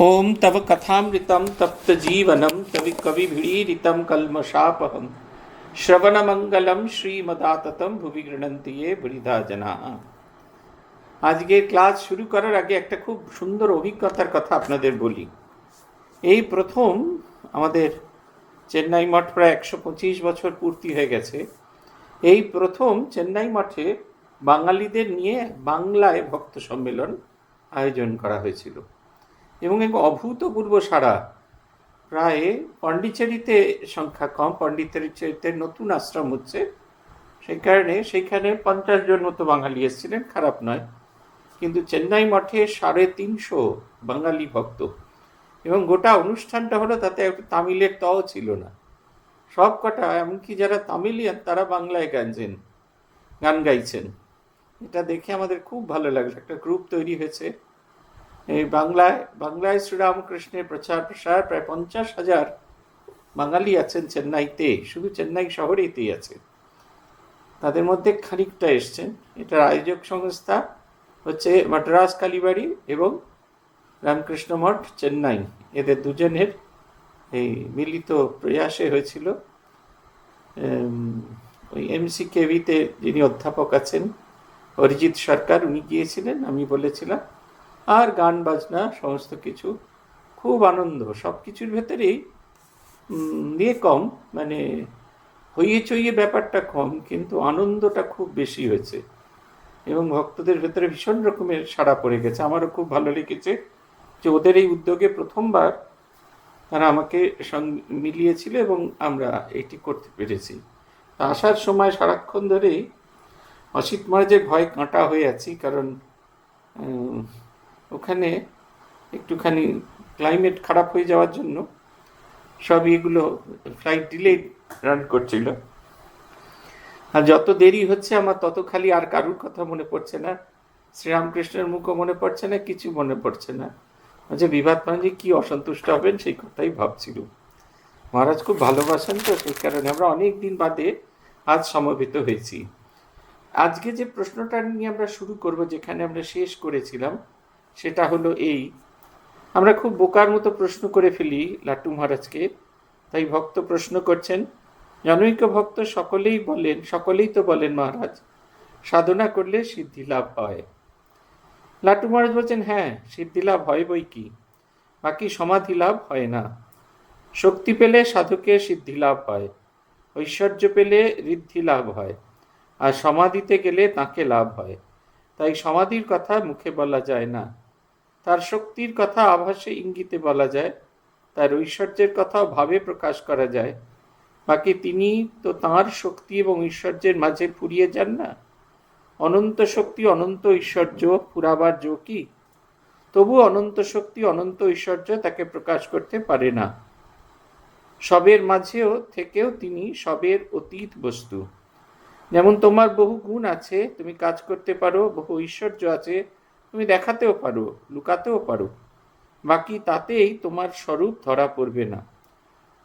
ओम तव कथामृतं तप्तजीवनं तवि कविभिरीडितं कल्मषापहं श्रवणमंगलं श्रीमदाततं भुवि गृह्णन्ति ये बुरिधा जनाः। আজকের ক্লাস শুরু করার আগে একটা খুব সুন্দর অভিজ্ঞতার কথা আপনাদের বলি। এই প্রথম আমাদের চেন্নাই মঠ প্রায় 125 বছর পূর্তি হয়ে গেছে। এই প্রথম চেন্নাই মঠে বাঙালিদের নিয়ে বাংলায় ভক্ত সম্মেলন আয়োজন করা হয়েছিল এবং এক অভূতপূর্ব সাড়া। প্রায় পন্ডিচেরিতে সংখ্যা কম, পন্ডিচেরিতে নতুন আশ্রম হচ্ছে, সেই কারণে সেইখানে 50 জন মতো বাঙালি এসেছিলেন, খারাপ নয়। কিন্তু চেন্নাই মঠে 350 বাঙালি ভক্ত, এবং গোটা অনুষ্ঠানটা হলো তাতে একটু তামিলের তও ছিল না। সব কটা, এমনকি যারা তামিলিয়ান তারা বাংলায় গান গাইছেন। এটা দেখে আমাদের খুব ভালো লাগলো। একটা গ্রুপ তৈরি হয়েছে এই বাংলায় শ্রীরামকৃষ্ণের প্রচার প্রসার। প্রায় 50,000 বাঙালি আছেন চেন্নাইতে, শুধু চেন্নাই শহরেতেই আছে। তাদের মধ্যে খানিকটা এসছেন। এটার আয়োজক সংস্থা হচ্ছে মাদ্রাস কালীবাড়ি এবং রামকৃষ্ণ মঠ চেন্নাই, এদের দুজনের এই মিলিত প্রয়াসে হয়েছিল। ওই MCKV-তে যিনি অধ্যাপক আছেন অরিজিৎ সরকার, উনি গিয়েছিলেন, আমি বলেছিলাম। আর গান বাজনা সমস্ত কিছু, খুব আনন্দ। সব কিছুর ভেতরেই দিয়ে কম, মানে হইয়ে চইয়ে ব্যাপারটা কম, কিন্তু আনন্দটা খুব বেশি হয়েছে এবং ভক্তদের ভেতরে ভীষণ রকমের সাড়া পড়ে গেছে। আমারও খুব ভালো লেগেছে যে ওদের এই উদ্যোগে প্রথমবার তারা আমাকে মিলিয়েছিল এবং আমরা এটি করতে পেরেছি। আসার সময় সারাক্ষণ ধরেই অসিত মহারাজের ভয় কাঁটা হয়ে আছি, কারণ ওখানে একটুখানি ক্লাইমেট খারাপ হয়ে যাওয়ার জন্য সব এগুলো ফ্লাইট ডিলে রান করছিল। আর যত দেরি হচ্ছে আমার তত খালি আর কারুর কথা মনে পড়ছে না, শ্রীরামকৃষ্ণের মুখও মনে পড়ছে না, কিছু মনে পড়ছে না। যে বিভাত মহারাজ কি অসন্তুষ্ট হবেন সেই কথাই ভাবছিল। মহারাজ খুব ভালোবাসেন, তো সেই কারণে আমরা অনেক দিন বাদে আজ সমবেত হয়েছি। আজকে যে প্রশ্নটা নিয়ে আমরা শুরু করব, যেখানে আমরা শেষ করেছিলাম, সেটা হলো এই: আমরা খুব বোকার মতো প্রশ্ন করে ফেলি লাট্টু মহারাজকে। তাই ভক্ত প্রশ্ন করছেন, জনৈক ভক্ত সকলেই তো বলেন মহারাজ সাধনা করলে সিদ্ধি লাভ হয়। লাট্টু মহারাজ বলছেন, হ্যাঁ সিদ্ধি লাভ হয় বই কি, বাকি সমাধি লাভ হয় না। শক্তি পেলে সাধকের সিদ্ধি লাভ হয়, ঐশ্বর্য পেলে ঋদ্ধি লাভ হয়, আর সমাধিতে গেলে তাকে লাভ হয়। তাই সমাধির কথা মুখে বলা যায় না, তার শক্তির কথা আভাসে ইঙ্গিতে বলা যায়, তার ঐশ্বর্যের কথাও ভাবে প্রকাশ করা যায়। বাকি তিনি তো তাঁর শক্তি এবং ঐশ্বর্যের মাঝে ফুরিয়ে যান না। অনন্ত শক্তি অনন্ত ঐশ্বর্য ফুরাবার জো কি? তবু অনন্ত শক্তি অনন্ত ঐশ্বর্য তাকে প্রকাশ করতে পারে না। সবের মাঝেও থেকেও তিনি সবের অতীত বস্তু। যেমন তোমার বহু গুণ আছে, তুমি কাজ করতে পারো, বহু ঐশ্বর্য আছে, তুমি দেখাতেও পারো, লুকাতেও পারো, বাকি তাতেই তোমার স্বরূপ ধরা পড়বে না।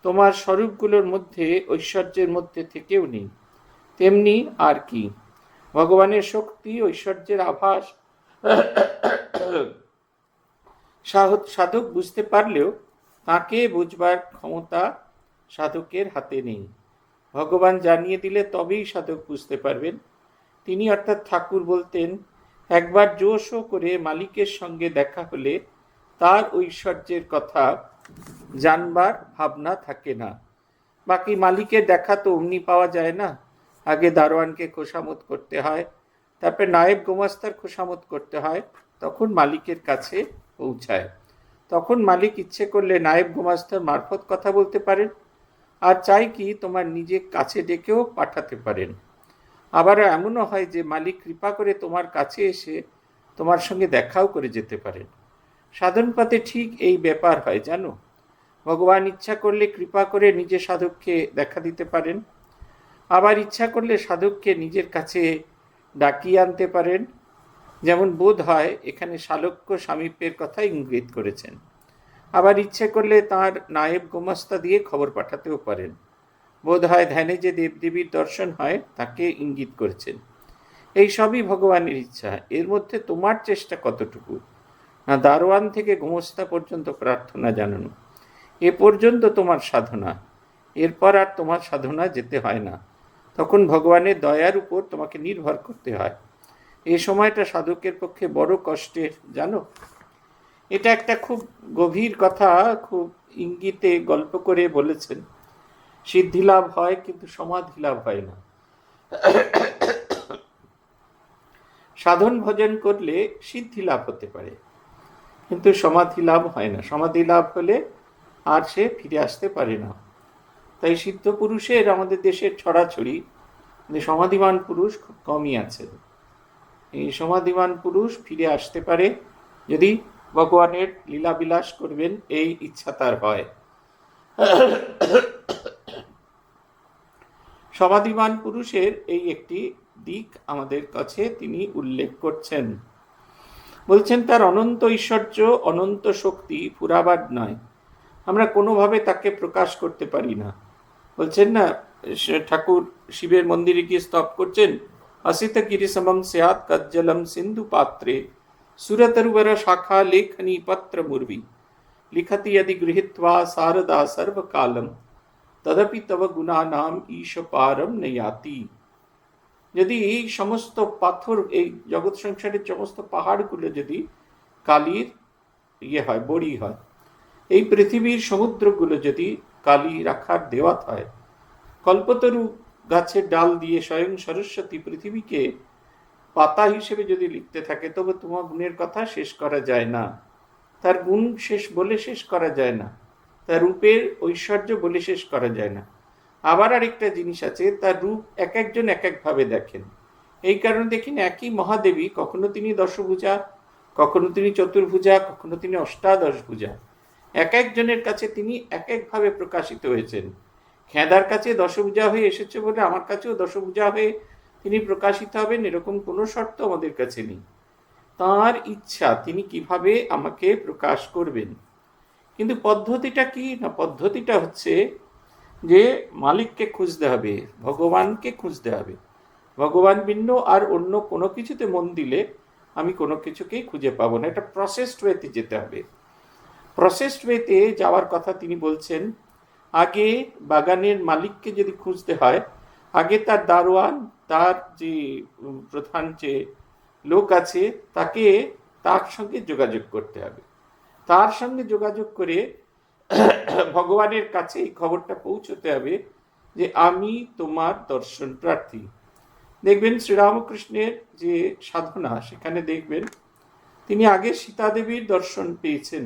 তোমার স্বরূপগুলোর মধ্যে ঐশ্বর্যের মধ্যে থেকেও নেই। তেমনি আর কি, ভগবানের শক্তি ঐশ্বর্যের আভাস সাধক বুঝতে পারলেও তাকে বুঝবার ক্ষমতা সাধকের হাতে নেই। ভগবান জানিয়ে দিলে তবেই সাধক বুঝতে পারবেন। তিনি অর্থাৎ ঠাকুর বলতেন, একবার জোশো করে মালিকের সঙ্গে দেখা হলে তার ঐশ্বর্যের কথা জানবার ভাবনা থাকে না। বাকি মালিকের দেখা তো অমনি পাওয়া যায় না, আগে দারোয়ানকে খোসামত করতে হয়, তারপরে নায়েব গোমাস্তার খোসামত করতে হয়, তখন মালিকের কাছে পৌঁছায়। তখন মালিক ইচ্ছে করলে নায়েব গোমাস্তার মারফত কথা বলতে পারেন, আর চাই কি তোমার নিজে কাছে ডেকেও পাঠাতে পারেন। আবার এমনও হয় যে মালিক কৃপা করে তোমার কাছে এসে তোমার সঙ্গে দেখাও করে যেতে পারেন। সাধন পথে ঠিক এই ব্যাপার হয় জানো। ভগবান ইচ্ছা করলে কৃপা করে নিজে সাধককে দেখা দিতে পারেন, আবার ইচ্ছা করলে সাধককে নিজের কাছে ডাকিয়ে আনতে পারেন। যেমন বোধ হয় এখানে শালক্য সামীপ্যের কথা ইঙ্গিত করেছেন। আবার ইচ্ছে করলে তাঁর নায়েব গোমাস্তা দিয়ে খবর পাঠাতেও পারেন। বোধ হয় ধ্যানে যে দেবদেবীর দর্শন হয় তাকে ইঙ্গিত করেছেন। এই সবই ভগবানের ইচ্ছা। এর মধ্যে তোমার চেষ্টা কতটুকু? না দারোয়ান থেকে গোমস্তা পর্যন্ত প্রার্থনা জানানো। এ পর্যন্ত তোমার সাধনা, এরপর আর তোমার সাধনা যেতে হয় না। তখন ভগবানের দয়ার উপর তোমাকে নির্ভর করতে হয়। এই সময়টা সাধকের পক্ষে বড় কষ্টের, জানো। এটা একটা খুব গভীর কথা, খুব ইঙ্গিতে গল্প করে বলেছেন। সিদ্ধি লাভ হয় কিন্তু সমাধি লাভ হয় না। সাধন ভজন করলে সিদ্ধি লাভ হতে পারে, কিন্তু সমাধি লাভ হয় না। সমাধি লাভ হলে আর সে ফিরে আসতে পারে না। তাই সিদ্ধ পুরুষের আমাদের দেশের ছড়াছড়ি, সমাধিমান পুরুষ খুব কমই আছেন। এই সমাধিমান পুরুষ ফিরে আসতে পারে যদি ভগবানের লীলাবিলাস করবেন এই ইচ্ছা তার হয়। সমাধিমান পুরুষের এই একটি দিক আমাদের কাছে তিনি উল্লেখ করছেন। বলছেন তার অনন্ত ঐশ্বর্য, অনন্ত শক্তি ফুরাবার নয়, আমরা কোনোভাবে তাকে প্রকাশ করতে পারি না। বলছেন না, ঠাকুর শিবের মন্দিরে গিয়ে স্তব করছেন, অসিত গিরি সমম স্যাৎ কজ্জলম সিন্ধু পাত্রে সুরতরুবর শাখা লেখনী পত্র মুর্বি লিখতি यदि গৃহীত্বা শারদা সর্বকালম তদপি তব গুণানাম ঈশ পারম নয়াতি। যদি এই সমস্ত পাথর, এই জগৎ সংসারের সমস্ত পাহাড়গুলো যদি কালির হয়, বড়ি হয়, এই পৃথিবীর সমুদ্রগুলো যদি কালি রাখার দেওয়াত হয়, কল্পতরু গাছের ডাল দিয়ে স্বয়ং সরস্বতী পৃথিবীকে পাতা হিসেবে যদি লিখতে থাকে, তবে তোমার গুণের কথা শেষ করা যায় না। তার গুণ বলে শেষ করা যায় না, তার রূপের ঐশ্বর্য বলে শেষ করা যায় না। আবার আরেকটা জিনিস আছে, তার রূপ এক একজন এক একভাবে দেখেন। এই কারণে দেখেন একই মহাদেবী, কখনো তিনি দশভুজা, কখনো তিনি চতুর্ভুজা, কখনো তিনি অষ্টাদশ ভুজা। এক একজনের কাছে তিনি এক একভাবে প্রকাশিত হয়েছেন। খেদার কাছে দশভুজা হয়ে এসেছে বলে আমার কাছেও দশভুজা হয়ে তিনি প্রকাশিত হবেন এরকম কোনো শর্ত আমাদের কাছে নেই। তাঁর ইচ্ছা তিনি কিভাবে আমাকে প্রকাশ করবেন। কিন্তু পদ্ধতিটা কি না, পদ্ধতিটা হচ্ছে যে মালিককে খুঁজতে হবে, ভগবানকে খুঁজতে হবে। ভগবান ভিন্ন আর অন্য কোনো কিছুতে মন দিলে আমি কোনো কিছুকেই খুঁজে পাবো না। এটা প্রসেসড ওয়েতে যেতে হবে। প্রসেসড ওয়েতে যাওয়ার কথা তিনি বলছেন। আগে বাগানের মালিককে যদি খুঁজতে হয়, আগে তার দারোয়ান, তার যে প্রধান যে লোক আছে, তার সঙ্গে যোগাযোগ করতে হবে। তার সঙ্গে যোগাযোগ করে ভগবানের কাছে এই খবরটা পৌঁছতে হবে যে আমি তোমার দর্শন প্রার্থী। দেখবেন শ্রীরামকৃষ্ণের যে সাধনা, সেখানে দেখবেন তিনি আগে সীতা দেবীর দর্শন পেয়েছেন।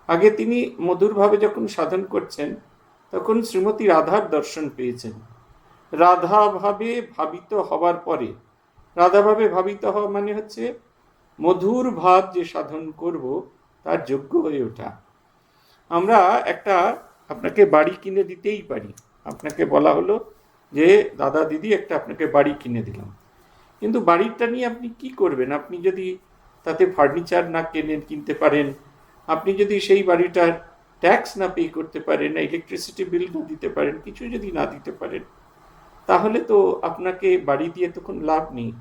আগে তিনি মধুরভাবে যখন সাধন করছেন, তখন শ্রীমতী রাধার দর্শন পেয়েছেন। রাধাভাবে ভাবিত হবার পরে, রাধাভাবে ভাবিত হওয়া মানে হচ্ছে মধুর ভাব যে সাধন করব তার যোগ্য হয়ে ওঠা। আমরা আপনাকে বাড়ি কিনে দিতেই পারি। আপনাকে বলা হলো যে দাদা দিদি আপনাকে বাড়ি কিনে দিলাম, কিন্তু বাড়িটা নিয়ে আপনি কি করবেন? আপনি যদি তাতে ফার্নিচার না কিনতে পারেন, আপনি যদি সেই বাড়িটার ট্যাক্স না পে করতে পারেন, না ইলেকট্রিসিটি বিল না দিতে পারেন, কিছু যদি না দিতে পারেন, তাহলে তো আপনাকে বাড়ি দিয়ে তখন লাভ নেই।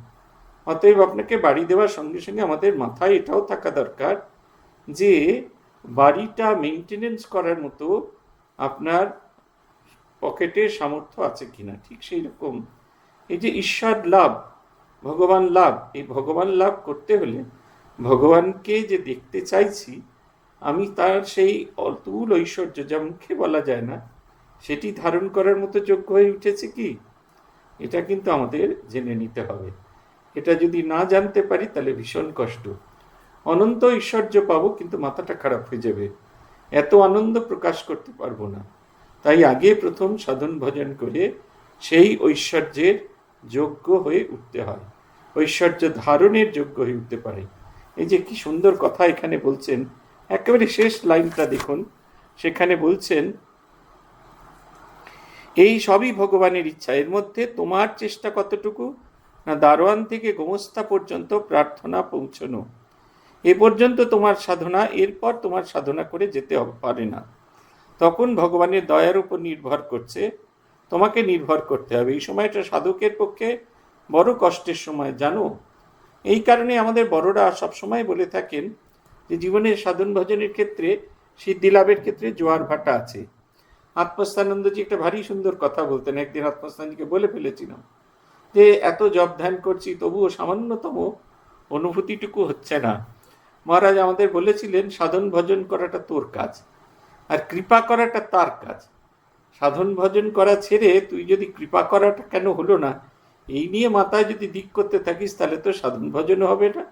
অতএব আপনাকে বাড়ি দেওয়ার সঙ্গে সঙ্গে আমাদের মাথায় এটাও থাকা দরকার যে বাড়িটা মেনটেনেন্স করার মতো আপনার পকেটে সামর্থ্য আছে কিনা। ঠিক সেই রকম এই যে ঈশ্বর লাভ, ভগবান লাভ, এই ভগবান লাভ করতে হলে ভগবানকে যে দেখতে চাইছি আমি, তার সেই অতুল ঐশ্বর্য যা মুখে বলা যায় না, সেটি ধারণ করার মতো যোগ্য হয়ে উঠেছে কি, এটা কিন্তু আমাদের জেনে নিতে হবে। এটা যদি না জানতে পারি তাহলে ভীষণ কষ্ট। অনন্ত ঐশ্বর্য পাবো কিন্তু মাথাটা খারাপ হয়ে যাবে, এত আনন্দ প্রকাশ করতে পারবো না। তাই আগে প্রথম সাধন ভজন করে সেই ঐশ্বর্যের যোগ্য হয়ে উঠতে হয়, ঐশ্বর্য ধারণের যোগ্য হয়ে উঠতে পারে। এই যে কি সুন্দর কথা এখানে বলছেন, একেবারে শেষ লাইনটা দেখুন, সেখানে বলছেন এই সবই ভগবানের ইচ্ছা। এর মধ্যে তোমার চেষ্টা কতটুকু না, দারোয়ান থেকে গোমস্তা পর্যন্ত প্রার্থনা পৌঁছানো, এ পর্যন্ত তোমার সাধনা, এরপর তোমার সাধনা করে যেতে পারে না। তখন ভগবানের দয়ার উপর নির্ভর করছে, তোমাকে নির্ভর করতে হবে। এই সময়টা সাধকের পক্ষে বড় কষ্টের সময়, জানো। এই কারণে আমাদের বড়রা সবসময় বলে থাকেন যে জীবনের সাধন ভজনের ক্ষেত্রে, সিদ্ধি লাভের ক্ষেত্রে জোয়ার ভাটা আছে। আত্মস্থানন্দজি একটা ভারী সুন্দর কথা বলতেন। একদিন আত্মস্থানজিকে বলে ফেলেছিলাম যে এত জপ ধ্যান করছি, তবুও সামান্যতম অনুভূতিটুকু হচ্ছে না। মহারাজ আমাদের বলেছিলেন, সাধন ভজন করাটা তোর কাজ, আর কৃপা করাটা তার কাজ। সাধন ভজন করা ছেড়ে তুই যদি কৃপা করাটা কেন হলো না, এই নিয়ে মাথায় যদি দিক করতে থাকিস, তাহলে তো সাধন ভজনও হবে না,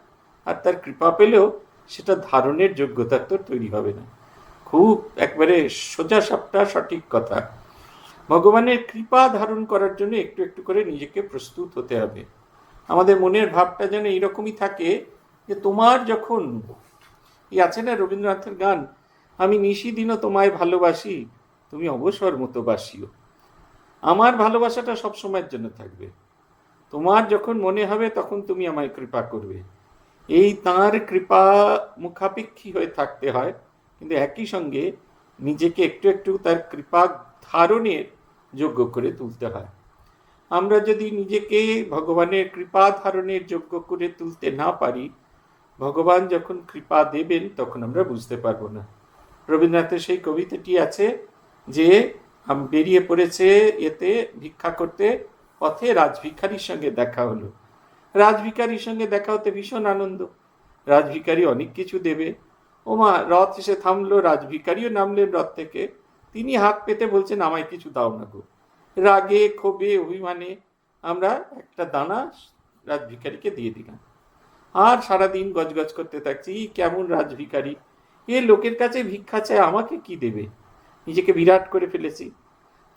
আর তার কৃপা পেলেও সেটা ধারণের যোগ্যতা তোর তৈরি হবে না। খুব একবারে সোজা সাপটা সঠিক কথা। ভগবানের কৃপা ধারণ করার জন্য একটু একটু করে নিজেকে প্রস্তুত হতে হবে। আমাদের মনের ভাবটা যেন এইরকমই থাকে যে তোমার যখন, এই আছে না রবীন্দ্রনাথের গান, আমি নিশিদিনও তোমায় ভালোবাসি, তুমি অবসর মতো বাসিও। আমার ভালোবাসাটা সব সময়ের জন্য থাকবে। তোমার যখন মনে হবে তখন তুমি আমায় কৃপা করবে। এই তাঁর কৃপা মুখাপেক্ষী হয়ে থাকতে হয়, কিন্তু একই সঙ্গে নিজেকে একটু একটু তার কৃপা ধারণের যোগ্য করে তুলতে হয়। আমরা যদি নিজেকে ভগবানের কৃপা ধারণের যোগ্য করে তুলতে না পারি, ভগবান যখন কৃপা দেবেন তখন আমরা বুঝতে পারবো না। রবীন্দ্রনাথের সেই কবিতাটি আছে যে বেরিয়ে পড়েছে এতে ভিক্ষা করতে, পথে রাজভিখারির সঙ্গে দেখা হলো। রাজভিখারির সঙ্গে দেখা হতে ভীষণ আনন্দ, রাজভিখারি অনেক কিছু দেবে। ওমা, রথ এসে থামলো, রাজভিখারিও নামলেন রথ থেকে। তিনি হাত পেতে বলছেন, আমায় কিছু দাও না গো। রাগে ক্ষোভে অভিমানে আমরা একটা দানা রাজভিখারিকে দিয়ে দিলাম, আর সারাদিন গজগজ করতে থাকছি, কেমন রাজভিখারি, এ লোকের কাছে ভিক্ষা চায়, আমাকে কি দেবে। নিজেকে বিরাট করে ফেলেছি।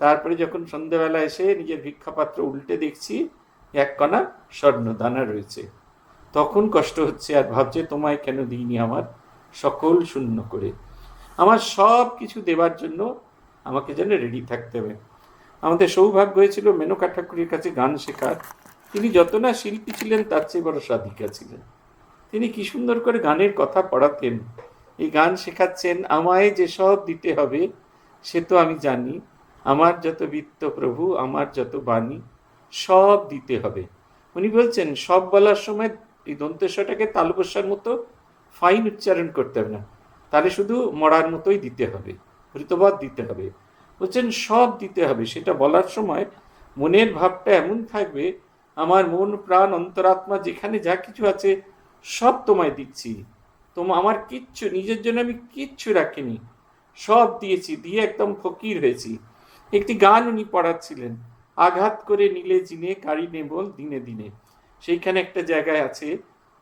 তারপরে যখন সন্ধ্যাবেলা এসে নিজের ভিক্ষাপাত্র উল্টে দেখছি এক কণা স্বর্ণ দানা রয়েছে, তখন কষ্ট হচ্ছে, আর ভাবছে তোমায় কেন দিইনি আমার সকল শূন্য করে। আমার সব কিছু দেবার জন্য আমাকে যেন রেডি থাকতে হবে। আমাদের সৌভাগ্য হয়েছিল মেনকা ঠাকুরের কাছে গান শেখার। তিনি যত না শিল্পী ছিলেন, তার চেয়ে বড় সাধিকা ছিলেন। তিনি কি সুন্দর করে গানের কথা পড়াতেন। এই গান শেখাচ্ছেন, আমায় যে সব দিতে হবে সে তো আমি জানি, আমার যত বিত্ত প্রভু, আমার যত বাণী, সব দিতে হবে। উনি বলছেন সব বলার সময় এই দন্তেশ্বটাকে তালবস্যার মতো ফাইন উচ্চারণ করতে হবে না, তাহলে শুধু মরার মতোই দিতে হবে, হৃতবাদ দিতে হবে। বলছেন সব দিতে হবে, সেটা বলার সময় মনের ভাবটা এমন থাকবে, আমার মন প্রাণ অন্তরাত্মা যেখানে যা কিছু আছে সব তোমায় দিচ্ছি, আমার কিচ্ছু নিজের জন্য আমি কিচ্ছু রাখিনি, সব দিয়েছি, দিয়ে একদম ফকির হয়েছি। একটি গান উনি পড়াচ্ছিলেন, আঘাত করে নিলে জিনে গাড়ি নেবল দিনে দিনে। সেইখানে একটা জায়গায় আছে,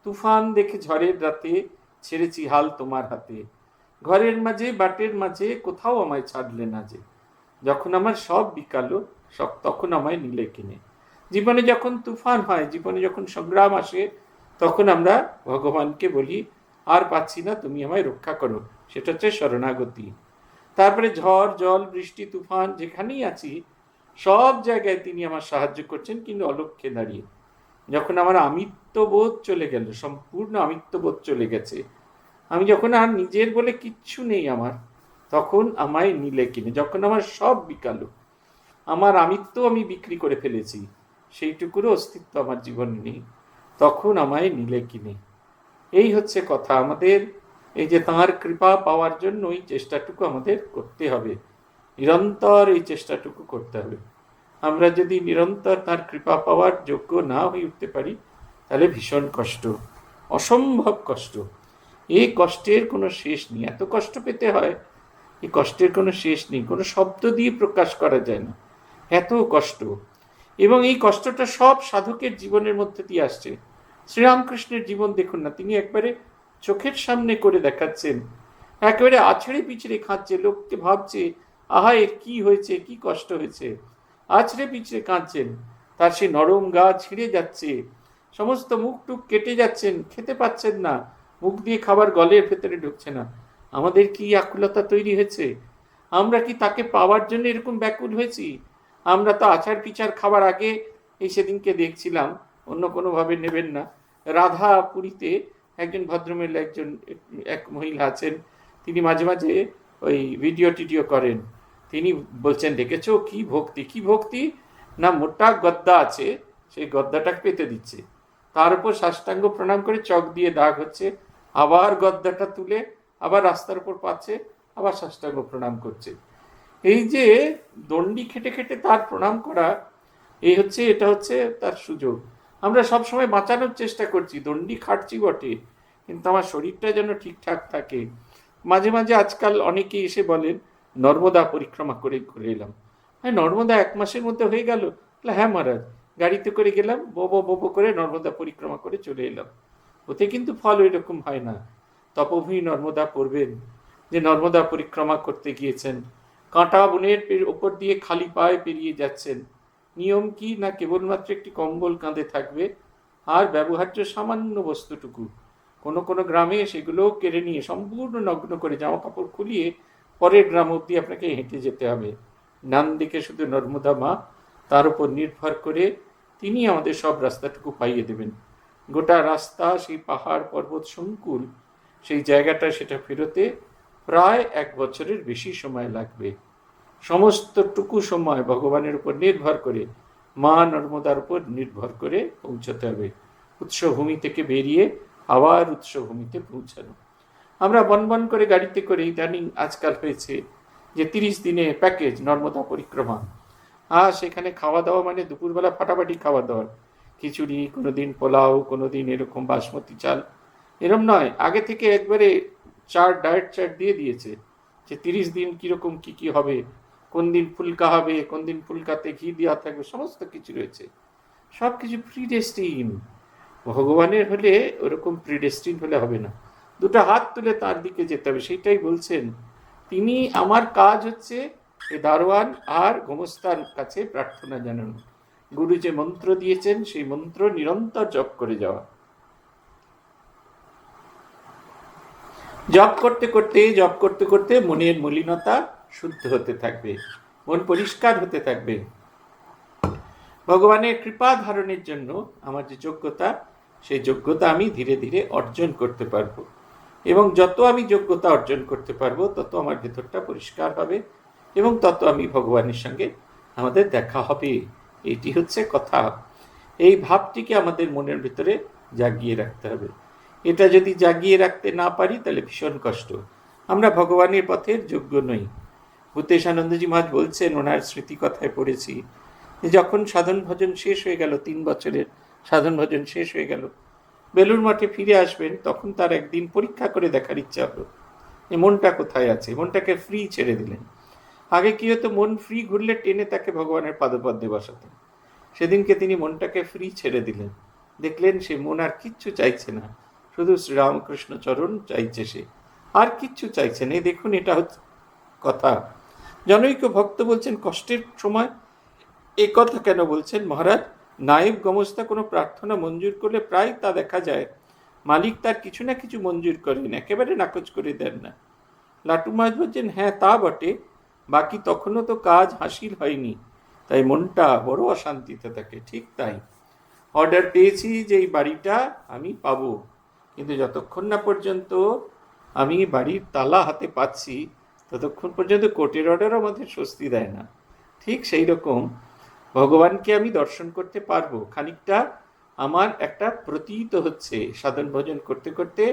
তুফান দেখে ঝড়ের রাতে ছেড়েছি হাল তোমার হাতে, ঘরের মাঝে বাটের মাঝে কোথাও আমায় ছাড়লে না যে, যখন আমার সব বিকালো তখন আমায় নিলে কিনে। জীবনে যখন তুফান হয়, জীবনে যখন সংগ্রাম আসে, তখন আমরা ভগবানকে বলি আর পাচ্ছি না, তুমি আমায় রক্ষা করো, সেটা হচ্ছে শরণাগতি। তারপরে ঝড় জল বৃষ্টি তুফান যেখানেই আছি, সব জায়গায় তিনি আমার সাহায্য করছেন, কিন্তু অলক্ষ্যে দাঁড়িয়ে। যখন আমার আমিত্ববোধ চলে গেল, সম্পূর্ণ আমিত্ববোধ চলে গেছে, আমি যখন আর নিজের বলে কিচ্ছু নেই আমার, তখন আমায় নিলে কিনে। যখন আমার সব বিকালো, আমার আমিত্ব আমি বিক্রি করে ফেলেছি, সেইটুকুরও অস্তিত্ব আমার জীবনে নেই, তখন আমায় নিলে কিনে। এই হচ্ছে কথা। আমাদের এই যে তাঁর কৃপা পাওয়ার জন্য এই চেষ্টাটুকু আমাদের করতে হবে, নিরন্তর এই চেষ্টাটুকু করতে হবে। আমরা যদি নিরন্তর তাঁর কৃপা পাওয়ার যোগ্য না হয়ে উঠতে পারি, তাহলে ভীষণ কষ্ট, অসম্ভব কষ্ট। এই কষ্টের কোনো শেষ নেই, এত কষ্ট পেতে হয়, এই কষ্টের কোনো শেষ নেই, কোনো শব্দ দিয়ে প্রকাশ করা যায় না, এত কষ্ট। এবং এই কষ্টটা সব সাধকের জীবনের মধ্যে দিয়ে আসছে। শ্রীরামকৃষ্ণের জীবন দেখুন না, তিনি একবারে চোখের সামনে করে দেখাচ্ছেন, একেবারে আছড়ে পিছড়ে কাঁদছে, লোককে ভাবছে আহা এর কি হয়েছে, কি কষ্ট হয়েছে, আছড়ে পিছড়ে কাঁদছেন। তার সে নরম গা ছিঁড়ে যাচ্ছে, সমস্ত মুখ টুক কেটে যাচ্ছেন, খেতে পাচ্ছেন না, মুখ দিয়ে খাবার গলের ভেতরে ঢুকছে না। আমাদের কি আকুলতা তৈরি হয়েছে? আমরা কি তাকে পাওয়ার জন্য এরকম ব্যাকুল হয়েছি? আমরা তো আচার পিচার খাবার আগে, এই সেদিনকে দেখছিলাম, অন্য কোনোভাবে নেবেন না, রাধা পুরীতে একজন ভদ্রমহিলা, এক মহিলা আছেন, তিনি মাঝে মাঝে ওই ভিডিও টিডিও করেন। তিনি বলছেন, দেখেছো কি ভক্তি, কি ভক্তি না, মোটা গদ্দা আছে, সেই গদ্দাটাকে পেতে দিচ্ছে, তার উপর সাষ্টাঙ্গ প্রণাম করে চক দিয়ে দাগ হচ্ছে, আবার গদ্দাটা তুলে আবার রাস্তার উপর পাচ্ছে, আবার সাষ্টাঙ্গ প্রণাম করছে। এই যে দণ্ডি খেটে খেটে তার প্রণাম করা, এটা হচ্ছে তার সুযোগ। আমরা সব সময় বাঁচানোর চেষ্টা করছি, দণ্ডি খাটছি বটে, কিন্তু আমার শরীরটা যেন ঠিকঠাক থাকে। মাঝে মাঝে আজকাল অনেকেই এসে বলেন নর্মদা পরিক্রমা করে ঘুরে এলাম। হ্যাঁ, নর্মদা 1 মাসের মধ্যে হয়ে গেল? হ্যাঁ মহারাজ, গাড়িতে করে গেলাম, বোবো করে নর্মদা পরিক্রমা করে চলে এলাম। ওতে কিন্তু ফল ওই রকম হয় না। তপভূমি নর্মদা পড়বেন, যে নর্মদা পরিক্রমা করতে গিয়েছেন, কাঁটা বনের ওপর দিয়ে খালি পায়ে পেরিয়ে যাচ্ছেন। নিয়ম কি না, কেবলমাত্র একটি কম্বল কাঁধে থাকবে আর ব্যবহার্য সামান্য বস্তুটুকু। কোনো কোনো গ্রামে সেগুলো কেড়ে নিয়ে সম্পূর্ণ নগ্ন করে জামা কাপড় খুলিয়ে পরের গ্রাম অবধি আপনাকে হেঁটে যেতে হবে। ডান দিকে শুধু নর্মদা মা, তার উপর নির্ভর করে তিনি আমাদের সব রাস্তাটুকু পাইয়ে দেবেন। গোটা রাস্তা সেই পাহাড় পর্বত সংকুল, সেই জায়গাটা সেটা ফেরোতে প্রায় 1 বছরের বেশি সময় লাগবে। সমস্তটুকু সময় ভগবানের উপর নির্ভর করে, মা নর্মদার উপর নির্ভর করে পৌঁছতে হবে। উৎসভূমি থেকে বেরিয়ে আবার উৎসভূমিতে পৌঁছানো। আমরা বনবন করে গাড়িতে করে ইদানিং আজকাল হয়েছে যে 30 দিনে প্যাকেজ নর্মদা পরিক্রমা। সেখানে খাওয়া দাওয়া মানে দুপুরবেলা ফাটাফাটি খাওয়া দাওয়া, খিচুড়ি, কোনোদিন পোলাও, কোনোদিন এরকম বাসমতি চাল, এরম নয়, আগে থেকে একবারে ডায়েট চার্ট দিয়ে দিয়েছে যে 30 দিন কিরকম কি হবে, কোন দিন ফুলকা হবে, কোন দিন ফুলকাতে ঘি দেওয়া থাকবে, সমস্ত কিছু রয়েছে। সব কিছু প্রিডেস্টিন। ভগবানের হলে ওরকম প্রিডেস্টিন হলে হবে না, দুটো হাত তুলে তার দিকে যেতে হবে। সেইটাই বলছেন তিনি, আমার কাজ হচ্ছে এই দারোয়ান আর গোমস্তার কাছে প্রার্থনা জানানো। গুরু যে মন্ত্র দিয়েছেন সেই মন্ত্র নিরন্তর জপ করে যাওয়া। জপ করতে করতে মনের মলিনতা শুদ্ধ হতে থাকবে, মন পরিষ্কার হতে থাকবে। ভগবানের কৃপা ধারণের জন্য আমার যে যোগ্যতা, সেই যোগ্যতা আমি ধীরে ধীরে অর্জন করতে পারবো, এবং যত আমি যোগ্যতা অর্জন করতে পারবো তত আমার ভেতরটা পরিষ্কার হবে, এবং তত আমি ভগবানের সঙ্গে আমাদের দেখা হবে। এইটি হচ্ছে কথা। এই ভাবটিকে আমাদের মনের ভিতরে জাগিয়ে রাখতে হবে। এটা যদি জাগিয়ে রাখতে না পারি তাহলে ভীষণ কষ্ট। আমরা ভগবানের পথের যোগ্য নই। ভূতেশানন্দজি মহারাজ বলছেন, ওনার স্মৃতি কথায় পড়েছি, যখন সাধন ভজন শেষ হয়ে গেল, 3 বছরের সাধন ভজন শেষ হয়ে গেল, বেলুড় মঠে ফিরে আসবেন, তখন তার একদিন পরীক্ষা করে দেখার ইচ্ছা হলো যে মনটা কোথায় আছে। মনটাকে ফ্রি ছেড়ে দিলেন। আগে কি হতো, মন ফ্রি ঘুরলে টেনে তাকে ভগবানের পাদপদ্মে বসাতেন। সেদিনকে তিনি মনটাকে ফ্রি ছেড়ে দিলেন, দেখলেন সে মন আর কিচ্ছু চাইছে না, শুধু শ্রীরামকৃষ্ণ চরণ চাইছে, সে আর কিচ্ছু চাইছে না। দেখুন, এটা হচ্ছে কথা। জনৈক ভক্ত বলছেন, কষ্টের সময় এই কথা কেন বলছেন মহারাজ? নায়েব গমস্তা কোনো প্রার্থনা মঞ্জুর করলে প্রায় তা দেখা যায় মালিক তার কিছু না কিছু মঞ্জুর করেন, একেবারে নাকচ করে দেন না। লাটু মহারাজ বলছেন, হ্যাঁ তা বটে, বাকি তখনও তো কাজ হাসিল হয়নি, তাই মনটা বড় অশান্তিতে থাকে। ঠিক তাই, অর্ডার পেয়েছি যে এই বাড়িটা আমি পাবো, কিন্তু যতক্ষণ না পর্যন্ত আমি বাড়ির তালা হাতে পাচ্ছি ততক্ষণ পর্যন্ত কোর্টের অর্ডারও আমাদের স্বস্তি দেয় না। ঠিক সেই রকম ভগবানকে আমি দর্শন করতে পারবো, খানিকটা আমার একটা প্রতীত হচ্ছে। সাধন ভজন করতে করতে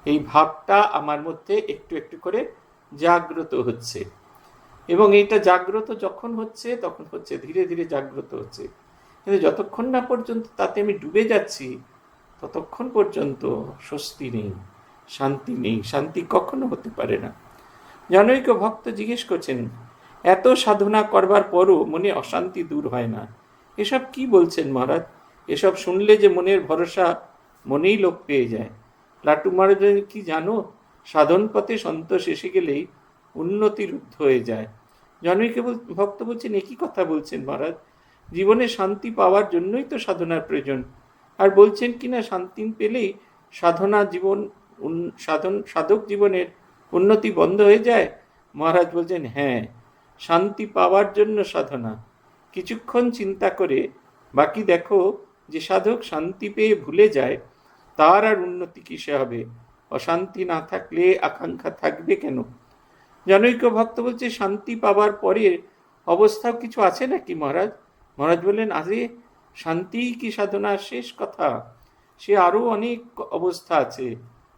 এই ভাবটা আমার মধ্যে একটু একটু করে জাগ্রত হচ্ছে, এবং এইটা জাগ্রত যখন হচ্ছে তখন হচ্ছে ধীরে ধীরে জাগ্রত হচ্ছে, কিন্তু যতক্ষণ না পর্যন্ত তাতে আমি ডুবে যাচ্ছি ততক্ষণ পর্যন্ত স্বস্তি নেই, শান্তি নেই। শান্তি কখনো হতে পারে না। জনৈক ভক্ত জিজ্ঞেস করছেন, এত সাধনা করবার পরও মনে অশান্তি দূর হয় না, এসব কি বলছেন মহারাজ? এসব শুনলে যে মনের ভরসা মনেই লোপ পেয়ে যায়। লাটু মহারাজ, কি জানো, সাধন পথে সন্তোষ এসে গেলেই উন্নতি রুদ্ধ হয়ে যায়। জনৈক ভক্ত বলছেন, একই কথা বলছেন মহারাজ? জীবনে শান্তি পাওয়ার জন্যই তো সাধনার প্রয়োজন। আর বলছেন কিনা শান্তি পেলেই সাধক জীবনের উন্নতি বন্ধ হয়ে যায়। মহারাজ বলছেন, হ্যাঁ, শান্তি পাওয়ার জন্য সাধনা। কিছুক্ষণ চিন্তা করে বাকি দেখো, যে সাধক শান্তি পেয়ে ভুলে যায় তার আর উন্নতি কিসে হবে? অশান্তি না থাকলে আকাঙ্ক্ষা থাকবে কেন? জনৈক ভক্ত বলছে, শান্তি পাওয়ার পরে অবস্থাও কিছু আছে নাকি মহারাজ? মহারাজ বললেন, আরে শান্তিই কি সাধনার শেষ কথা? সে আরও অনেক অবস্থা আছে।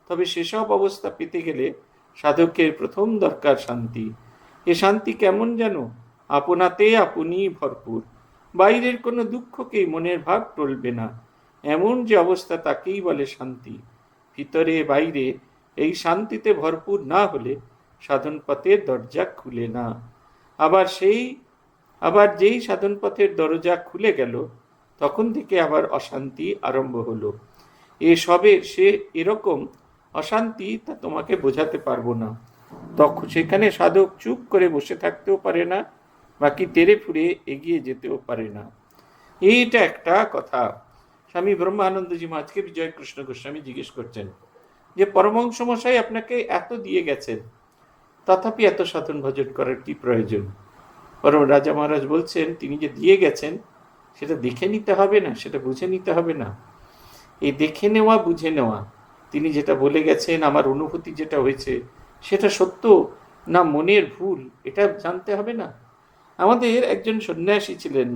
তবে সেসব অবস্থা পেতে গেলে সাধকের প্রথম দরকার শান্তি। এ শান্তি কেমন যেন আপনাতে আপনি ভরপুর, বাইরের কোনো দুঃখকেই মনের ভাব টলবে না, এমন যে অবস্থা তাকেই বলে শান্তি। ভিতরে বাইরে এই শান্তিতে ভরপুর না হলে সাধন পথের দরজা খুলে না। আবার যেই সাধন পথের দরজা খুলে গেল, তখন থেকে আবার অশান্তি আরম্ভ হলো। সে এরকম অশান্তি তা তোমাকে বোঝাতে পারবো না। তখন সেখানে সাধক চুপ করে বসে থাকতেও পারে না, বাকি তেরে ফুরে এগিয়ে যেতেও পারে না। এইটা একটা কথা। স্বামী ব্রহ্মানন্দজি মহারাজকে বিজয় কৃষ্ণ গোস্বামী জিজ্ঞেস করছেন যে পরমহংস মশাই আপনাকে এত দিয়ে গেছেন, তথাপি এত সাধন ভজন করার কি প্রয়োজন? পরম রাজা মহারাজ বলছেন, তিনি যে দিয়ে গেছেন সেটা দেখে নিতে হবে না, সেটা বুঝে নিতে হবে না? এই দেখে নেওয়া, বুঝে নেওয়া, তিনি যেটা বলে গেছেন, আমার অনুভূতি যেটা হয়েছে সেটা সত্য না মনের ভুল, এটা জানতে হবে না? আমাদের একজন সন্ন্যাসী ছিলেন,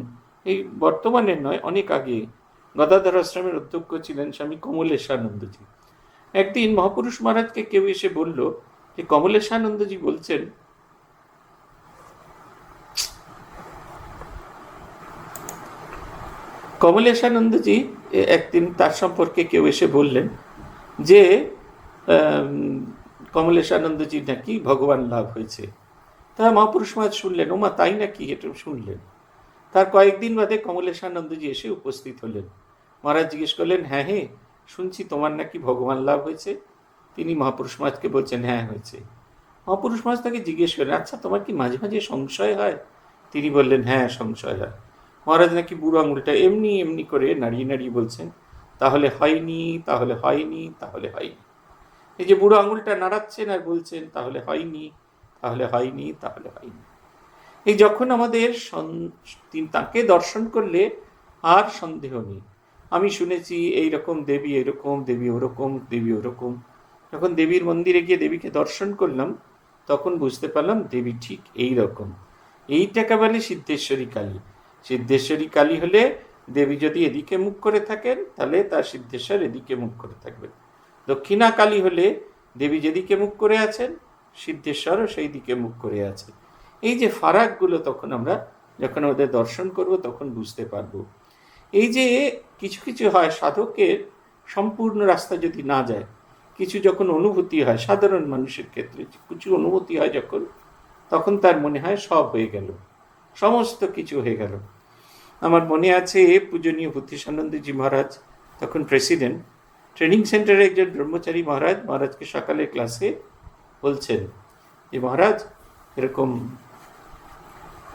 এই বর্তমানের নয়, অনেক আগে গদাধর আশ্রমের অধ্যক্ষ ছিলেন স্বামী কমলেশানন্দজি। একদিন মহাপুরুষ মহারাজকে কেউ এসে বলল যে কমলেশানন্দজি বলছেন কমলেশানন্দজি একদিন তার সম্পর্কে কেউ এসে বললেন যে কমলেশানন্দজি নাকি ভগবান লাভ হয়েছে। তা মহাপুরুষ মহারাজ শুনলেন, ওমা তাই নাকি, এটা শুনলেন। তার কয়েকদিন বাদে কমলেশানন্দজি এসে উপস্থিত হলেন। মহারাজ জিজ্ঞেস করলেন, হ্যাঁ হ্যাঁ শুনছি তোমার নাকি ভগবান লাভ হয়েছে। তিনি মহাপুরুষ মহারাজকে বলছেন, হ্যাঁ হয়েছে। মহাপুরুষ মহারাজ তাকে জিজ্ঞেস করলেন, আচ্ছা তোমার কি মাঝে মাঝে সংশয় হয়? তিনি বললেন, হ্যাঁ সংশয় হয়। মহারাজ নাকি বুড়ো আঙুলটা এমনি এমনি করে নাড়িয়ে নাড়িয়ে বলছেন, তাহলে হয়নি, তাহলে হয়নি, তাহলে হয়নি। এই যে বুড়ো আঙুলটা নাড়াচ্ছেন আর বলছেন তাহলে হয়নি, তাহলে হয়নি, তাহলে হয়নি। এই যখন আমাদের তাকে দর্শন করলে আর সন্দেহ নেই। আমি শুনেছি এইরকম দেবী এরকম, দেবী ওরকম, দেবী ওরকম। যখন দেবীর মন্দিরে গিয়ে দেবীকে দর্শন করলাম, তখন বুঝতে পারলাম দেবী ঠিক এই রকম। এইটাকে বলে সিদ্ধেশ্বরী কালী। সিদ্ধেশ্বরী কালী হলে দেবী যদি এদিকে মুখ করে থাকেন, তাহলে তার সিদ্ধেশ্বর এদিকে মুখ করে থাকবেন। দক্ষিণা কালী হলে দেবী যেদিকে মুখ করে আছেন, সিদ্ধেশ্বরও সেই দিকে মুখ করে আছে। এই যে ফারাকগুলো তখন আমরা যখন ওদের দর্শন করব তখন বুঝতে পারবো। এই যে কিছু কিছু হয়, সাধকের সম্পূর্ণ রাস্তা যদি না যায়, কিছু যখন অনুভূতি হয় সাধারণ মানুষের ক্ষেত্রে, কিছু অনুভূতি হয় যখন, তখন তার মনে হয় সব হয়ে গেল, সমস্ত কিছু হয়ে গেল। আমার মনে আছে পূজনীয় বুদ্ধিসানন্দজি মহারাজ তখন প্রেসিডেন্ট, ট্রেনিং সেন্টারে একজন ব্রহ্মচারী মহারাজকে সকালে ক্লাসে বলছেন যে মহারাজ এরকম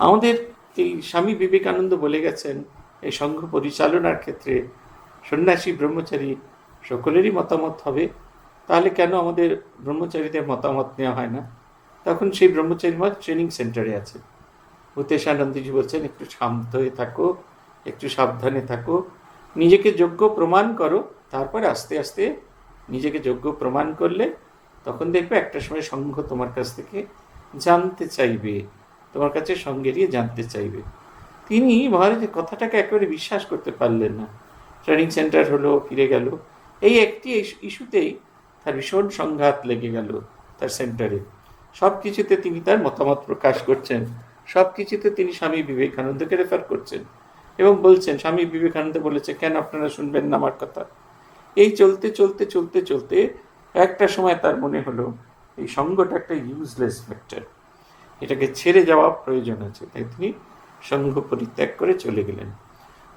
আমাদের এই স্বামী বিবেকানন্দ বলে গেছেন এই সংঘ পরিচালনার ক্ষেত্রে সন্ন্যাসী ব্রহ্মচারী সকলেরই মতামত হবে, তাহলে কেন আমাদের ব্রহ্মচারীদের মতামত নেওয়া হয় না? তখন সেই ব্রহ্মচারী মহারাজ ট্রেনিং সেন্টারে আছে। ভূতেশানন্দজি বলছেন, একটু শান্ত হয়ে থাকো, একটু সাবধানে থাকো, নিজেকে যোগ্য প্রমাণ করো, তারপর আস্তে আস্তে নিজেকে যোগ্য প্রমাণ করলে তখন দেখবে একটা সময় সংঘ তোমার কাছ থেকে জানতে চাইবে, তোমার কাছে সঙ্গে নিয়ে জানতে চাইবে। তিনি মহারাজের কথাটাকে একেবারে বিশ্বাস করতে পারলেন না। ট্রেনিং সেন্টার হলো, ফিরে গেল, এই একটি ইস্যুতেই তার ভীষণ সংঘাত লেগে গেল তার সেন্টারে। সব কিছুতে তিনি তার মতামত প্রকাশ করছেন, সব কিছুতে তিনি স্বামী বিবেকানন্দকে রেফার করছেন এবং বলছেন স্বামী বিবেকানন্দ বলেছে, কেন আপনারা শুনবেন না আমার কথা? এই চলতে চলতে চলতে চলতে একটা সময় তার মনে হলো এই সঙ্গটা একটা ইউজলেস ফ্যাক্টর, এটাকে ছেড়ে যাওয়া প্রয়োজন আছে। তাই তিনি সঙ্গ পরিত্যাগ করে চলে গেলেন।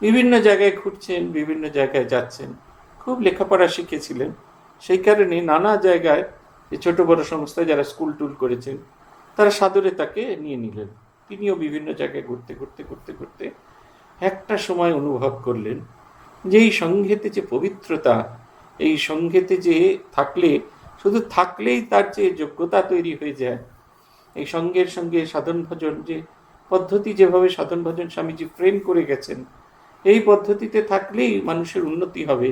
বিভিন্ন জায়গায় ঘুরছেন, বিভিন্ন জায়গায় যাচ্ছেন, খুব লেখাপড়া শিখেছিলেন, সেই কারণে নানা জায়গায় যে ছোট বড় সংস্থায় যারা স্কুল টুল করেছেন তারা সাদরে তাকে নিয়ে নিলেন। তিনিও বিভিন্ন জায়গায় ঘুরতে ঘুরতে ঘুরতে ঘুরতে একটা সময় অনুভব করলেন যে এই সংঘেতে যে পবিত্রতা, এই সংঘেতে যে থাকলে, শুধু থাকলেই তার যে যোগ্যতা তৈরি হয়ে যায়, এই সঙ্গের সঙ্গে সাধন ভজন যে পদ্ধতি, যেভাবে সাধন ভজন স্বামীজি ফ্রেম করে গেছেন, এই পদ্ধতিতে থাকলেই মানুষের উন্নতি হবে,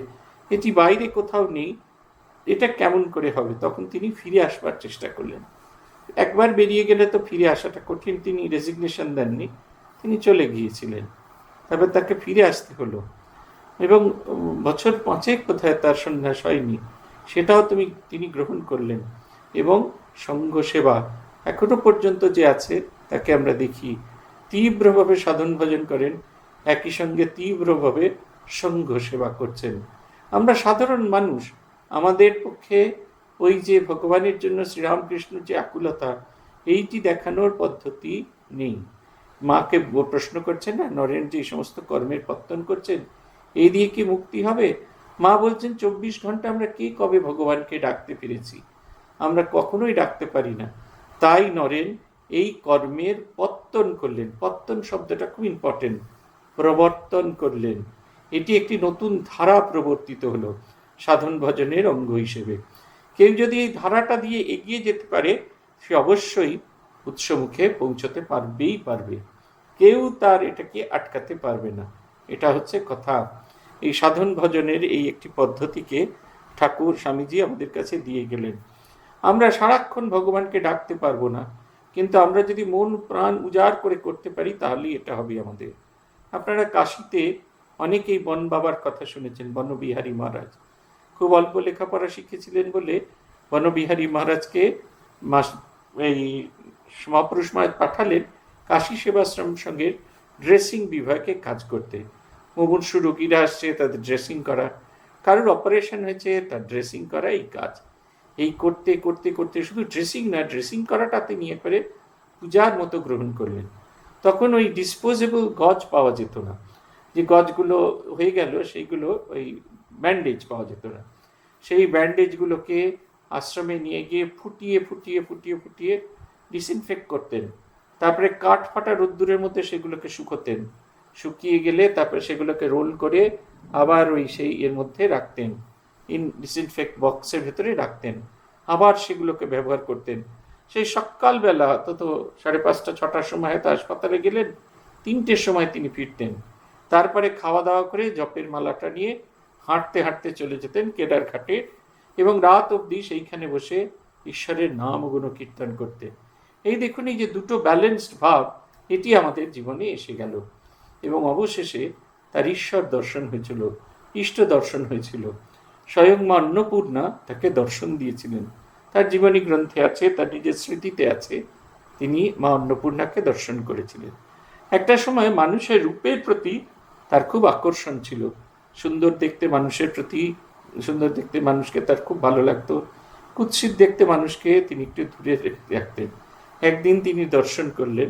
এটি বাইরে কোথাও নেই, এটা কেমন করে হবে? তখন তিনি ফিরে আসবার চেষ্টা করলেন। একবার বেরিয়ে গেলে তো ফিরে আসাটা কঠিন, তিনি রেজিগনেশন দেননি, তিনি চলে গিয়েছিলেন। তারপর তাকে ফিরে আসতে হলো এবং বছর 5 কোথায় তার সন্ন্যাস হয়নি। সেটাও তিনি গ্রহণ করলেন। এবং সঙ্ঘ সেবা এখনো পর্যন্ত যে আছে তাকে আমরা দেখি তীব্রভাবে সাধন ভজন করেন, একই সঙ্গে তীব্রভাবে সঙ্ঘ সেবা করছেন। আমরা সাধারণ মানুষ, আমাদের পক্ষে ওই যে ভগবানের জন্য শ্রীরামকৃষ্ণের যে আকুলতা, এইটি দেখানোর পদ্ধতি নেই। মাকে প্রশ্ন করছেন না, নরেন যে সমস্ত কর্মের পত্তন করছেন, এই দিয়ে কি মুক্তি হবে? মা বলছেন 24 ঘন্টা আমরা কে কবে ভগবানকে ডাকতে পেরেছি? আমরা কখনোই ডাকতে পারি না। তাই নরেন এই কর্মের পত্তন করলেন। পত্তন শব্দটা খুব ইম্পর্টেন্ট। প্রবর্তন করলেন। এটি একটি নতুন ধারা প্রবর্তিত হলো সাধন ভজনের অঙ্গ হিসেবে। কেউ যদি এই ধারাটা দিয়ে এগিয়ে যেতে পারে, সে অবশ্যই উৎসমুখে পৌঁছতে পারবে। কেউ তার এটাকে আটকাতে পারবে না। এটা হচ্ছে কথা। এই সাধন ভজনের এই একটি পদ্ধতিকে ঠাকুর স্বামীজি আমাদের কাছে দিয়ে গেলেন। আমরা সারাক্ষণ ভগবানকে ডাকতে পারবো না, কিন্তু আমরা যদি মন প্রাণ উজাড় করে করতে পারি, তাহলেই এটা হবে আমাদের। আপনারা কাশীতে অনেকেই বন বাবার কথা শুনেছেন। বনবিহারী মহারাজ খুব অল্প লেখাপড়া শিখেছিলেন বলে বনবিহারী মহারাজকে এই মহাপুরুষ মহারাজ পাঠালেন কাশী সেবাশ্রম সঙ্গে ড্রেসিং বিভাগে কাজ করতে। মুমূর্ষু রোগীরা আসছে, তাদের ড্রেসিং করা, কারোর অপারেশন হয়েছে, তার ড্রেসিং করা, এই কাজ। এই করতে করতে করতে শুধু ড্রেসিং না, ড্রেসিং করাটাতে নিয়ে করে পূজার মতো গ্রহণ করলেন। তখন ওই ডিসপোজেবল গজ পাওয়া যেত না, যে গজগুলো হয়ে গেল সেইগুলো ওই ব্যান্ডেজ পাওয়া যেত না। সেই ব্যান্ডেজগুলোকে আশ্রমে নিয়ে গিয়ে ফুটিয়ে ফুটিয়ে ফুটিয়ে ফুটিয়ে ডিসইনফেক্ট করতেন। তারপরে কাঠ ফাটা রোদ্দুরের মধ্যে সেগুলোকে শুকোতেন। শুকিয়ে গেলে তারপরে সেগুলোকে রোল করে আবার ওই সেই এর মধ্যে রাখতেন, ডিসইনফেক্ট বক্সের ভেতরে রাখতেন, আবার সেগুলোকে ব্যবহার করতেন। সেই সকালবেলা অন্তত 5:30 6টার সময় হয়তো হাসপাতালে গেলেন, 3টের সময় তিনি ফিরতেন। তারপরে খাওয়া দাওয়া করে জপের মালাটা নিয়ে হাঁটতে হাঁটতে চলে যেতেন কেদার ঘাটে, এবং রাত অবধি সেইখানে বসে ঈশ্বরের নাম গুণ কীর্তন করতেন। এই দেখুন, এই যে দুটো ব্যালেন্সড ভাব, এটি আমাদের জীবনে এসে গেল। এবং অবশেষে তার ঈশ্বর দর্শন হয়েছিল, ইষ্ট দর্শন হয়েছিল। স্বয়ং মা অন্নপূর্ণা তাকে দর্শন দিয়েছিলেন। তার জীবনী গ্রন্থে আছে, তার নিজের স্মৃতিতে আছে, তিনি মা অন্নপূর্ণাকে দর্শন করেছিলেন। একটা সময় মানুষের রূপের প্রতি তার খুব আকর্ষণ ছিল। সুন্দর দেখতে মানুষকে তার খুব ভালো লাগতো। কুৎসিত দেখতে মানুষকে তিনি একটু দূরে রাখতেন। একদিন তিনি দর্শন করলেন,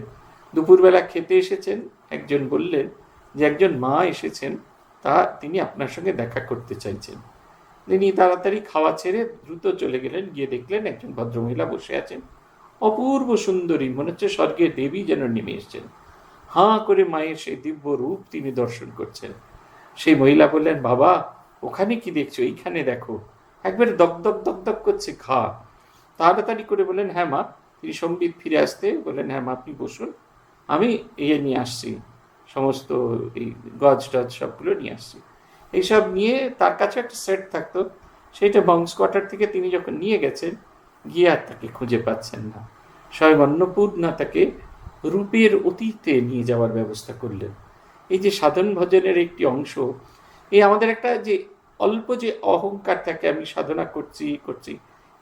দুপুরবেলা খেতে এসেছেন, একজন বললেন যে একজন মা এসেছেন, তিনি আপনার সঙ্গে দেখা করতে চাইছেন। তিনি তাড়াতাড়ি খাওয়া ছেড়ে দ্রুত চলে গেলেন। গিয়ে দেখলেন একজন ভদ্রমহিলা বসে আছেন, অপূর্ব সুন্দরী, মনে হচ্ছে স্বর্গের দেবী যেন নেমে এসছেন। হাঁ করে মায়ের সেই দিব্য রূপ তিনি দর্শন করছেন। সেই মহিলা বললেন, বাবা ওখানে কি দেখছো? এইখানে দেখো, একবার দগদগ দগদগ করছে, খা। তাড়াতাড়ি করে বললেন, হ্যাঁ মা। তিনি সম্বিত ফিরে আসতে বললেন, হ্যাঁ মা আপনি বসুন, আমি নিয়ে আসছি, সমস্ত এই গজ টজ সবগুলো নিয়ে আসছি। এইসব নিয়ে তার কাছে একটা সেট থাকতো, সেইটা বংশ কোয়ার্টার থেকে তিনি যখন নিয়ে গেছেন, গিয়ে আর তাকে খুঁজে পাচ্ছেন না। স্বয়ং অন্নপূর্ণা তাকে রূপের অতীতে নিয়ে যাওয়ার ব্যবস্থা করলেন। এই যে সাধন ভজনের একটি অংশ, এই আমাদের একটা যে অল্প যে অহংকার থাকে, আমি সাধনা করছি,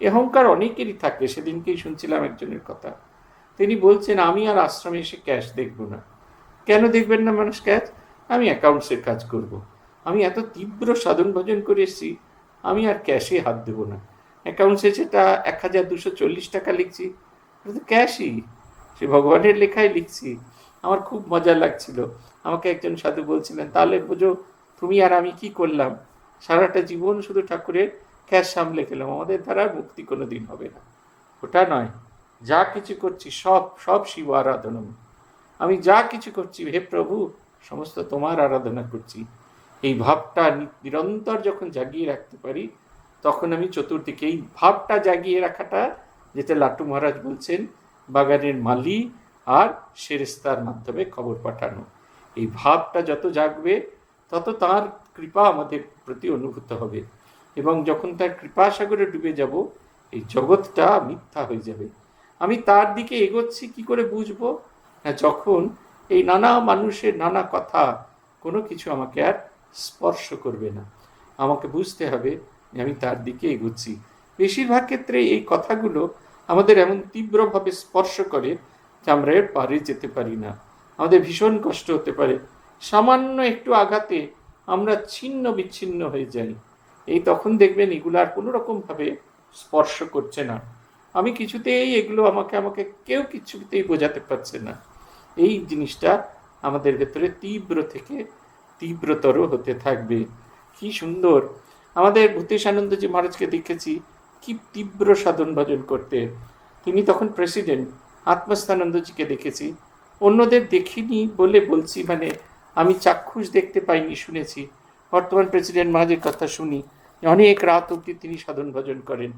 এই অহংকার অনেকেরই থাকে। সেদিনকেই শুনছিলাম একজনের কথা, তিনি বলছেন, আমি আর আশ্রমে এসে ক্যাশ দেখব না। কেন দেখবেন না মানুষ ক্যাশ? আমি অ্যাকাউন্টসের কাজ করব। আমি এত তীব্র সাধন ভজন করে এসেছি, আমি আর ক্যাশে হাত দেবো না। অ্যাকাউন্টসে যেটা 1240 টাকা লিখছি, এটা তো ক্যাশই, সে ভগবানের লেখায় লিখছি। আমার খুব মজা লাগছিল। আমাকে একজন সাধু বলছিলেন, তাহলে বোঝো তুমি আর আমি কি করলাম, সারাটা জীবন শুধু ঠাকুরের ক্যাশ সামলে গেলাম, আমাদের দ্বারা মুক্তি কোনো দিন হবে না। ওটা নয়, যা কিছু করছি সব শিব আরাধনা। আমি যা কিছু করছি, হে প্রভু, সমস্ত তোমার আরাধনা করছি। এই ভাবটা নিরন্তর যখন জাগিয়ে রাখতে পারি, তখন আমি চতুর্দিকে এই ভাবটা জাগিয়ে রাখাটা, যেটা লাট্টু মহারাজ বলছেন, বাগানের মালি আর সেরেস্তার মাধ্যমে খবর পাঠানো, এই ভাবটা যত জাগবে তত তার কৃপা আমাদের প্রতি অনুভূত হবে। এবং যখন তার কৃপা সাগরে ডুবে যাব, এই জগৎটা মিথ্যা হয়ে যাবে। আমি তার দিকে এগোচ্ছি কি করে বুঝবো? না, যখন এই নানা মানুষের নানা কথা কোনো কিছু আমাকে আর স্পর্শ করবে না। আমাকে বুঝতে হবে আমি তার দিকে এগোচ্ছি। বেশিরভাগ ক্ষেত্রে এই কথাগুলো আমাদের এমন তীব্রভাবে স্পর্শ করে যে আমরা এর পারে যেতে পারি না, আমাদের ভীষণ কষ্ট হতে পারে। সামান্য একটু আঘাতে আমরা ছিন্ন বিচ্ছিন্ন হয়ে যাই। এই তখন দেখবেন এগুলো আর কোনো রকমভাবে স্পর্শ করছে না। আমি কিছুতেই এগুলো আমাকে আমাকে কেউ কিছুতেই বোঝাতে পারছে না। এই জিনিসটা আমাদের ভেতরে তীব্র থেকে তীব্রতর হতে থাকবে। কি সুন্দর আমাদের ভূতেশানন্দজি মহারাজকে দেখেছি কি তীব্র সাধন ভজন করতে। তিনি তখন প্রেসিডেন্ট। আত্মস্থানন্দজিকে দেখেছি, অন্যদের দেখিনি বলে বলছি, মানে আমি চাক্ষুষ দেখতে পাইনি, শুনেছি। বর্তমান প্রেসিডেন্ট মহারাজের কথা শুনি, অনেক রাত অবধি তিনি সাধন ভজন করেন।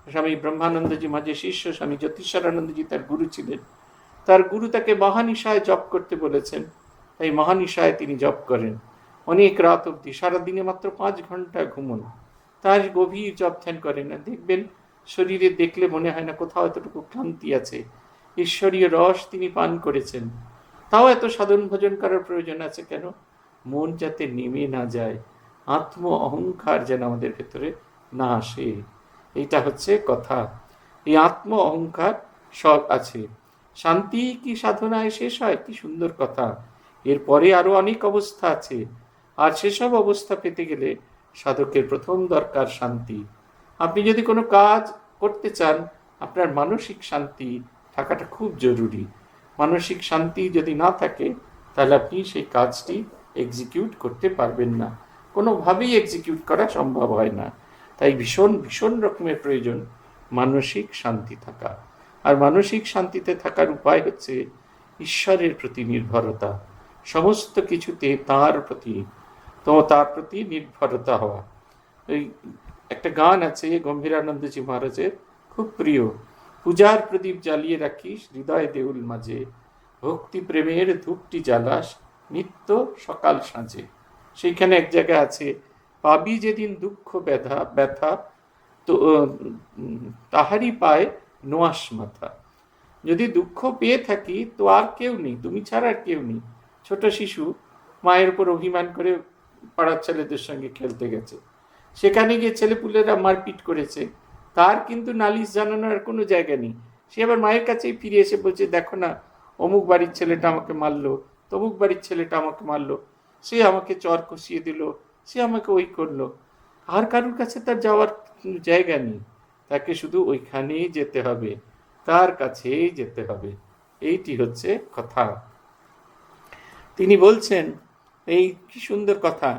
স্বামী ব্রহ্মানন্দজি মহারাজের শিষ্য স্বামী জ্যোতিষানন্দজি তার গুরু ছিলেন। তার গুরু তাকে মহানিশায় জপ করতে বলেছেন, তাই মহানিশায় তিনি জপ করেন অনেক রাত অবধি। সারাদিনে মাত্র 5 ঘন্টা ঘুমন, তার গভীর জপ ধ্যান করেন না। দেখবেন শরীরে দেখলে মনে হয় না কোথাও এতটুকু ক্লান্তি আছে। ঈশ্বরীয় রস তিনি পান করেছেন। তাও এত সাধন ভজন করার প্রয়োজন আছে কেন? মন যাতে নেমে না যায়, আত্ম অহংকার যেন আমাদের ভেতরে না আসে। এইটা হচ্ছে কথা। এই আত্ম অহংকার সব আছে। শান্তি কি সাধনায় শেষ হয়? কি সুন্দর কথা। এরপরে আরো অনেক অবস্থা আছে, আর সেসব অবস্থা পেতে গেলে সাধকের প্রথম দরকার শান্তি। আপনি যদি কোনো কাজ করতে চান, আপনার মানসিক শান্তি থাকাটা খুব জরুরি। মানসিক শান্তি যদি না থাকে তাহলে আপনি সেই কাজটি এক্সিকিউট করতে পারবেন না, কোনোভাবেই এক্সিকিউট করা সম্ভব হয় না। তাই ভীষণ ভীষণ রকমের প্রয়োজন মানসিক শান্তি থাকা। আর মানসিক শান্তিতে থাকার উপায় হচ্ছে ঈশ্বরের প্রতি নির্ভরতা, সমস্ত কিছুতে তার প্রতি নির্ভরতা হওয়া। ওই একটা গান আছে গম্ভীরানন্দজি মহারাজের, খুব প্রিয়, পূজার প্রদীপ জ্বালিয়ে রাখিস হৃদয় দেউল মাঝে, ভক্তি প্রেমের ধূপটি জ্বালাস নিত্য সকাল সাঁঝে। সেইখানে এক জায়গায় আছে, পাবি যেদিন দুঃখ ব্যথা তো তাহারই পায় নোয়াস মাথা। যদি দুঃখ পেয়ে থাকি তো আর কেউ নেই, তুমি ছাড়া আর কেউ নেই। ছোট শিশু মায়ের উপর অভিমান করে পাড়ার ছেলেদের সঙ্গে খেলতে গেছে, সেখানে গিয়ে ছেলেপুলেরা মারপিট করেছে, তার কিন্তু নালিশ জানানোর কোনো জায়গা নেই। সে আবার মায়ের কাছেই ফিরে এসে বলছে, দেখো না অমুক বাড়ির ছেলেটা আমাকে মারলো, তমুক বাড়ির ছেলেটা আমাকে মারলো, সে আমাকে চর কষিয়ে দিল, সে আমাকে ওই করলো। আর কারোর কাছে তার যাওয়ার জায়গা নেই, তাকে শুধু ওইখানেই যেতে হবে, তার কাছেই যেতে হবে। এইটি হচ্ছে কথা। তিনি বলছেন, এই কি সুন্দর কথা,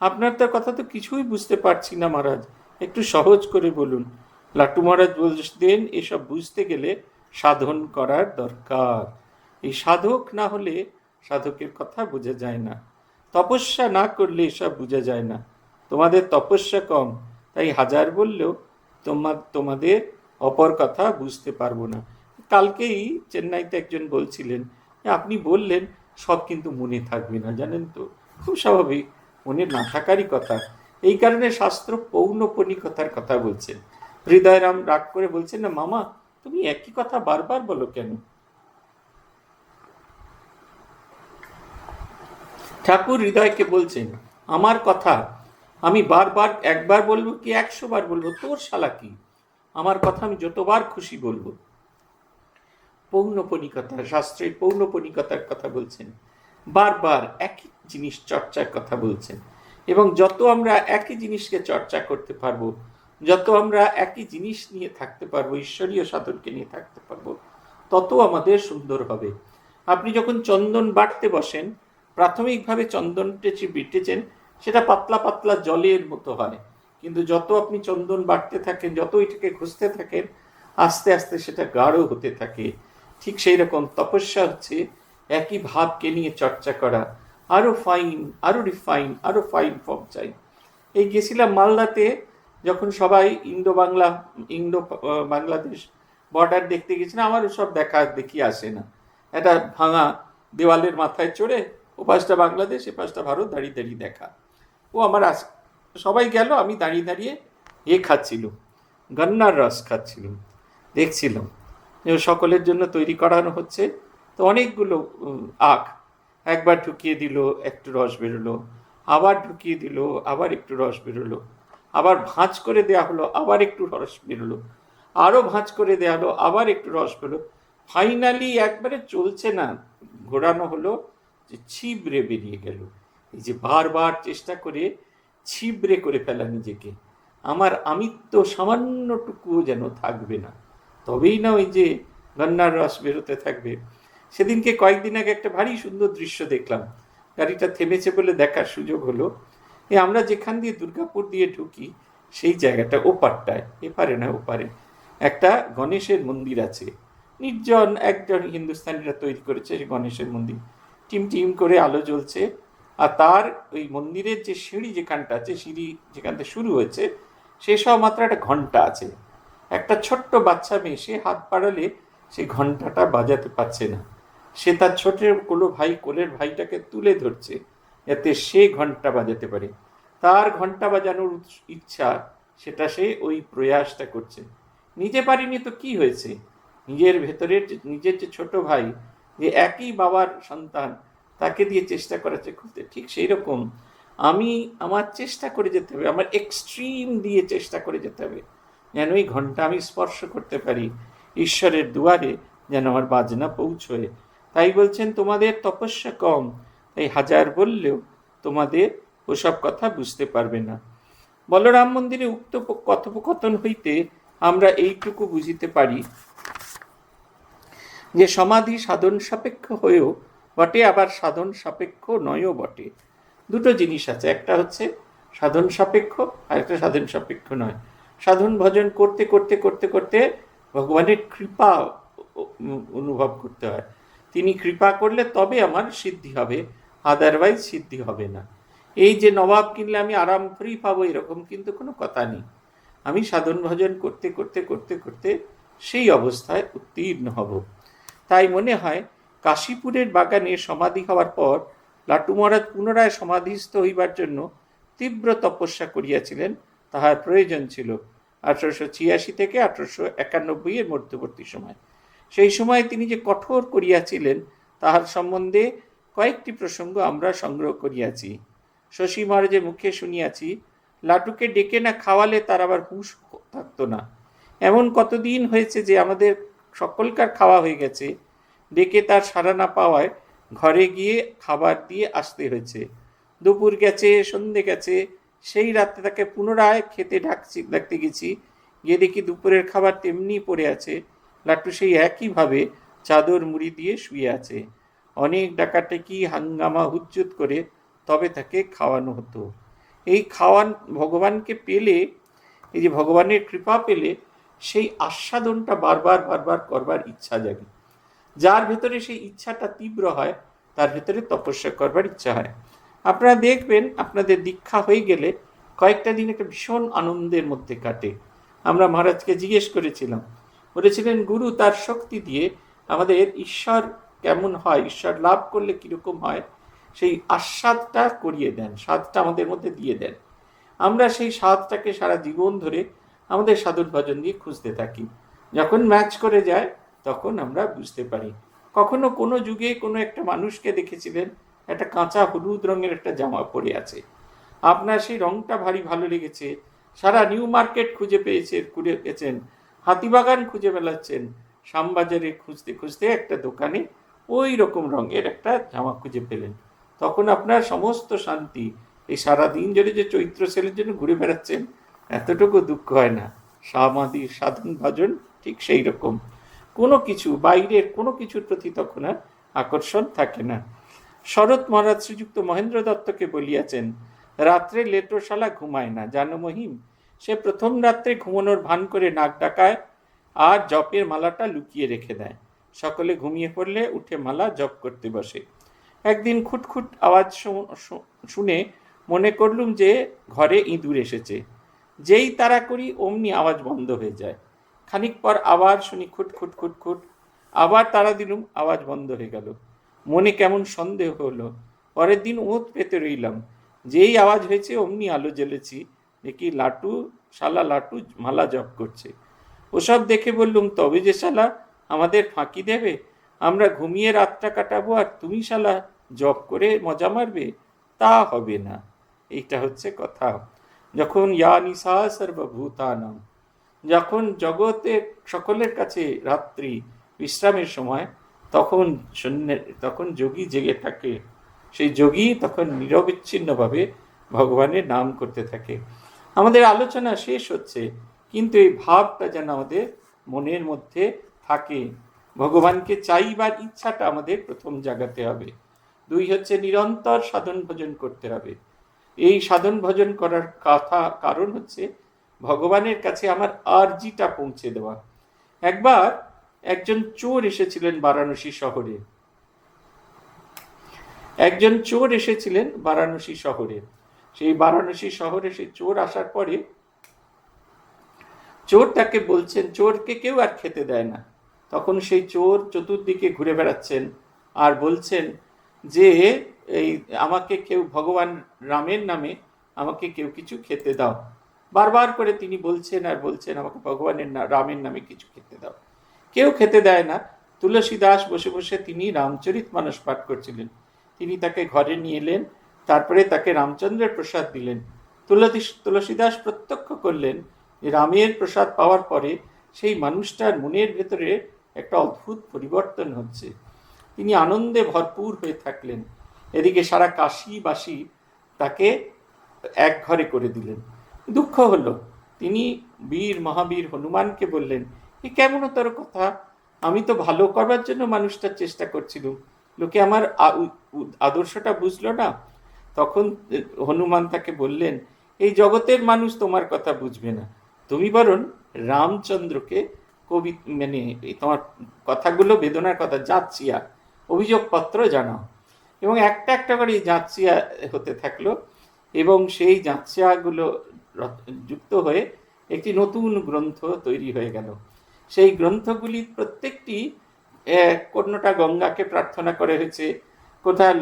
আপনার তার কথা তো কিছুই বুঝতে পারছি না মহারাজ, একটু সহজ করে বলুন। লাট্টু মহারাজ বলতেন, এসব বুঝতে গেলে সাধন করার দরকার। এই সাধক না হলে সাধকের কথা বোঝা যায় না, তপস্যা না করলে এসব বোঝা যায় না। তোমাদের তপস্যা কম, তাই হাজার বললেও তোমাদের অপর কথা বুঝতে পারবো না। কালকেই চেন্নাইতে একজন বলছিলেন, আপনি বললেন সব কিন্তু মনে থাকবে না, জানেন তো, খুব স্বাভাবিক, মনে না থাকারই কথা। এই কারণে শাস্ত্র পৌনঃপুনিকতার কথা বলছেন। হৃদয়রাম রাগ করে বলছেন, না মামা তুমি একই কথা বারবার বলো কেন? ঠাকুর হৃদয়কে বলছেন, আমার কথা আমি বারবার একবার বলবো কি 100 বার বলবো, তোর শালা কি, আমার কথা আমি যতবার খুশি বলবো। পৌনঃপুনিকতা, শাস্ত্রে পৌনঃপুনিকতার কথা বলছেন, বারবার একই জিনিস চর্চার কথা বলছেন। এবং যত আমরা একই জিনিসকে চর্চা করতে পারবো, যত আমরা একই জিনিস নিয়ে থাকতে পারবো, ঈশ্বরীয় সাধনকে নিয়ে থাকতে পারবো, তত আমাদের সুন্দর হবে। আপনি যখন চন্দন বাটতে বসেন, প্রাথমিকভাবে চন্দন বেটেছেন, সেটা পাতলা পাতলা জলের মতো হয়, কিন্তু যত আপনি চন্দন বাটতে থাকেন, যত এটাকে ঘষতে থাকেন, আস্তে আস্তে সেটা গাঢ় হতে থাকে। ঠিক সেই রকম তপস্যা হচ্ছে একই ভাবকে নিয়ে চর্চা করা, আরো ফাইন, আরো রিফাইন, আরো ফাইন ফর্ম চাই। এই গেছিলাম মালদাতে, যখন সবাই ইন্দো বাংলাদেশ বর্ডার দেখতে গেছিলাম, আমার ওসব দেখি আসে না। একটা ভাঙা দেওয়ালের মাথায় চড়ে ও পাশটা বাংলাদেশ এ পাশটা ভারত দাঁড়িয়ে দাঁড়িয়ে দেখা, ও আমার সবাই গেল, আমি দাঁড়িয়ে দাঁড়িয়ে খাচ্ছিলাম, গন্নার রস খাচ্ছিলাম, দেখছিলাম সকলের জন্য তৈরি করানো হচ্ছে। তো অনেকগুলো আখ, একবার ঢুকিয়ে দিল একটু রস বেরোলো, আবার ঢুকিয়ে দিল আবার একটু রস বেরোলো, আবার ভাঁজ করে দেওয়া হলো, আবার একটু রস বেরোলো, আরও ভাঁজ করে দেওয়া হলো, আবার একটু রস বেরোলো, ফাইনালি একবারে চলছে না, ঘোরানো হলো যে ছিবড়ে বেরিয়ে গেল। এই যে বারবার চেষ্টা করে ছিবড়ে করে ফেলা নিজেকে, আমার আমিত্ব সামান্যটুকুও যেন থাকবে না, তবেই না ওই যে গন্নার রস বেরোতে থাকবে। সেদিনকে কয়েকদিন আগে একটা ভারী সুন্দর দৃশ্য দেখলাম, গাড়িটা থেমেছে বলে দেখার সুযোগ হলো। আমরা যেখান দিয়ে দুর্গাপুর দিয়ে ঢুকি সেই জায়গাটা ওপারটায়, এপারে না ওপারে একটা গণেশের মন্দির আছে, নির্জন, একজন হিন্দুস্তানিরা তৈরি করেছে গণেশের মন্দির, টিম টিম করে আলো জ্বলছে, আর তার ওই মন্দিরের যে সিঁড়ি যেখানটা আছে, সিঁড়ি যেখান থেকে শুরু হয়েছে শেষ হওয়া মাত্র একটা ঘন্টা আছে। একটা ছোট্ট বাচ্চা মেয়ে, সে হাত বাড়ালে সেই ঘন্টাটা বাজাতে পারছে না, সে তার ছোটের কোলের ভাইটাকে তুলে ধরছে যাতে সে ঘন্টা বাজাতে পারে, তার ঘন্টা বাজানোর ইচ্ছা, সেটা সে ওই প্রয়াসটা করছে। নিজে পারিনি তো কি হয়েছে, নিজের ভেতরের নিজের যে ছোট ভাই, যে একই বাবার সন্তান, তাকে দিয়ে চেষ্টা করাচ্ছে খুলতে, ঠিক সেই রকম আমি আমার চেষ্টা করে যেতে হবে, আমার এক্সট্রিম দিয়ে চেষ্টা করে যেতে হবে, যেন ওই ঘন্টা আমি স্পর্শ করতে পারি, ঈশ্বরের দুয়ারে যেন আমার বাজনা পৌঁছয়। তাই বলছেন তোমাদের তপস্যা কম, তাই হাজার বললেও তোমাদের ওসব কথা বুঝতে পারবে না। বলরাম মন্দিরে উক্ত কথোপকথন হইতে আমরা এইটুকু বুঝিতে পারি যে সমাধি সাধন সাপেক্ষ হয়েও বটে, আবার সাধন সাপেক্ষ নয়ও বটে। দুটো জিনিস আছে, একটা হচ্ছে সাধন সাপেক্ষ আর একটা সাধন সাপেক্ষ নয়। সাধন ভজন করতে করতে করতে করতে ভগবানের কৃপা অনুভব করতে হয়, তিনি কৃপা করলে তবে আমার সিদ্ধি হবে, আদারওয়াইজ সিদ্ধি হবে না। এই যে নবাব কিনলে আমি আরাম ফ্রি পাবো এরকম কিন্তু কোনো কথা নেই, আমি সাধন ভজন করতে করতে করতে করতে সেই অবস্থায় উত্তীর্ণ হব। তাই মনে হয় কাশীপুরের বাগানে সমাধি হওয়ার পর লাটু মহারাজ পুনরায় সমাধিস্থ হইবার জন্য তীব্র তপস্যা করিয়াছিলেন, তাহার প্রয়োজন ছিল 1886 থেকে 1891 এর মধ্যবর্তী সময়। সেই সময় তিনি যে কঠোর করিয়াছিলেন তাহার সম্বন্ধে কয়েকটি প্রসঙ্গ আমরা সংগ্রহ করিয়াছি। শশী মহারাজের মুখে শুনিয়াছি, লাটুকে ডেকে না খাওয়ালে তার আবার হুঁশ থাকতো না। এমন কতদিন হয়েছে যে আমাদের সকলকার খাওয়া হয়ে গেছে, ডেকে তার সাড়া না পাওয়ায় ঘরে গিয়ে খাবার দিয়ে আসতে হয়েছে। দুপুর গেছে, সন্ধে গেছে, সেই রাতে তাকে পুনরায় খেতে ডাকতে গেছি, গিয়ে দেখি দুপুরের খাবার তেমনি পড়ে আছে, লাট্টু সেই একইভাবে চাদর মুড়ি দিয়ে শুয়ে আছে। অনেক ডাকাডাকি হাঙ্গামা হুজ্জুত করে তবে তাকে খাওয়ানো হতো। এই ভগবানকে পেলে, এই যে ভগবানের কৃপা পেলে, সেই আস্বাদনটা বারবার বারবার করবার ইচ্ছা জাগে। যার ভেতরে সেই ইচ্ছাটা তীব্র হয় তার ভেতরে তপস্যা করবার ইচ্ছা হয়। আপনারা দেখবেন আপনাদের দীক্ষা হয়ে গেলে কয়েকটা দিন একটা ভীষণ আনন্দের মধ্যে কাটে। আমরা মহারাজকে জিজ্ঞেস করেছিলাম, বলেছিলেন গুরু তার শক্তি দিয়ে আমাদের ঈশ্বর কেমন হয়, ঈশ্বর লাভ করলে কীরকম হয়, সেই আস্বাদটা করিয়ে দেন, স্বাদটা আমাদের মধ্যে দিয়ে দেন। আমরা সেই স্বাদটাকে সারা জীবন ধরে আমাদের সাধন ভজন দিয়ে খুঁজতে থাকি। যখন ম্যাচ করে যায় তখন আমরা বুঝতে পারি। কখনো কোনো যুগে কোনো একটা মানুষকে দেখেছিলেন একটা কাঁচা হলুদ রঙের একটা জামা পরে আছে, আপনার সেই রঙটা ভারী ভালো লেগেছে, সারা নিউ মার্কেট খুঁজে পেয়েছেন, হাতিবাগান খুঁজে বেড়াচ্ছেন, শ্যামবাজারে খুঁজতে খুঁজতে একটা দোকানে ওই রকম রঙের একটা জামা খুঁজে পেলেন, তখন আপনার সমস্ত শান্তি। এই সারাদিন ধরে যে চৈত্র সেলের জন্য ঘুরে বেড়াচ্ছেন এতটুকু দুঃখ হয় না। সমাধি সাধন ভজন ঠিক সেই রকম, কোনো কিছু বাইরের কোনো কিছুর প্রতি তখন আর আকর্ষণ থাকে না। শরৎ মহারাজ শ্রীযুক্ত মহেন্দ্র দত্তকে বলিয়াছেন, রাত্রে লেটোশালা ঘুমায় না, জানো মহিম, সে প্রথম রাত্রে ঘুমানোর ভান করে নাক ডাকায় আর জপের মালাটা লুকিয়ে রেখে দেয়, সকলে ঘুমিয়ে পড়লে উঠে মালা জপ করতে বসে। একদিন খুটখুট আওয়াজ শুনে মনে করলুম যে ঘরে ইঁদুর এসেছে, যেই তাড়া করি অমনি আওয়াজ বন্ধ হয়ে যায়। খানিক পর আবার শুনি খুটখুট খুটখুট, আবার তাড়া দিলুম, আওয়াজ বন্ধ হয়ে গেল। মনে কেমন সন্দেহ হলো, পরের দিন ওঁত পেতে রইলাম, যেই আওয়াজ হয়েছে অমনি আলো জ্বেলেছি, দেখি লাটু মালা জপ করছে। ওসব দেখে বললুম, তবে যে শালা আমাদের ফাঁকি দেবে, আমরা ঘুমিয়ে রাতটা কাটাবো আর তুমি শালা জপ করে মজা মারবে, তা হবে না। এইটা হচ্ছে কথা। যখন ইয়া নিশা সর্বভূতানাম, যখন জগতে সকলের কাছে রাত্রি বিশ্রামের সময়, তখন তখন যোগী জেগে থাকে। সেই যোগী তখন নিরবিচ্ছিন্নভাবে ভগবানের নাম করতে থাকে। আমাদের আলোচনা শেষ হচ্ছে, কিন্তু এই ভাবটা যেন আমাদের মনের মধ্যে থাকে। ভগবানকে চাইবার ইচ্ছাটা আমাদের প্রথম জাগাতে হবে। 2 হচ্ছে নিরন্তর সাধন ভজন করতে হবে। এই সাধন ভজন করার কারণ হচ্ছে ভগবানের কাছে আমার আর্জিটা পৌঁছে দেওয়া। একবার একজন চোর এসেছিলেন বারাণসী শহরে। সেই বারাণসী শহরে সেই চোর আসার পরে চোর তাকে বলছেন, চোরকে কেউ আর খেতে দেয় না। তখন সেই চোর চতুর্দিকে ঘুরে বেড়াচ্ছেন আর বলছেন যে এই আমাকে কেউ, ভগবান রামের নামে আমাকে কেউ কিছু খেতে দাও। বারবার করে তিনি বলছেন আর বলছেন, আমাকে ভগবানের রামের নামে কিছু খেতে দাও। কেউ খেতে দেয় না। তুলসীদাস বসে বসে তিনি রামচরিতমানস পাঠ করছিলেন। তিনি তাকে ঘরে নিয়ে এলেন, তারপরে তাকে রামচন্দ্রের প্রসাদ দিলেন। তুলসীদাস প্রত্যক্ষ করলেন যে রামের প্রসাদ পাওয়ার পরে সেই মানুষটার মনের ভেতরে একটা অদ্ভুত পরিবর্তন হচ্ছে। তিনি আনন্দে ভরপুর হয়ে থাকলেন। এদিকে সারা কাশীবাসী তাকে এক ঘরে করে দিলেন। দুঃখ হলো। তিনি বীর মহাবীর হনুমানকে বললেন, এ কেমনতর কথা, আমি তো ভালো করবার জন্য মানুষটার চেষ্টা করছিলাম, লোকে আমার আদর্শটা বুঝলো না। তখন হনুমান তাকে বললেন, এই জগতের মানুষ তোমার কথা বুঝবে না, তুমি বরং রামচন্দ্রকে তোমার কথাগুলো, বেদনার কথা যাচ্ছিয়া অভিযোগপত্র জানাও। এবং একটা একটা করে যাচ্ছিয়া হতে থাকলো, এবং সেই যাচ্ছিয়াগুলো যুক্ত হয়ে একটি নতুন গ্রন্থ তৈরি হয়ে গেল। সেই গ্রন্থগুলি প্রত্যেকটি কোনটা গঙ্গাকে প্রার্থনা করে হয়েছে, কোথায়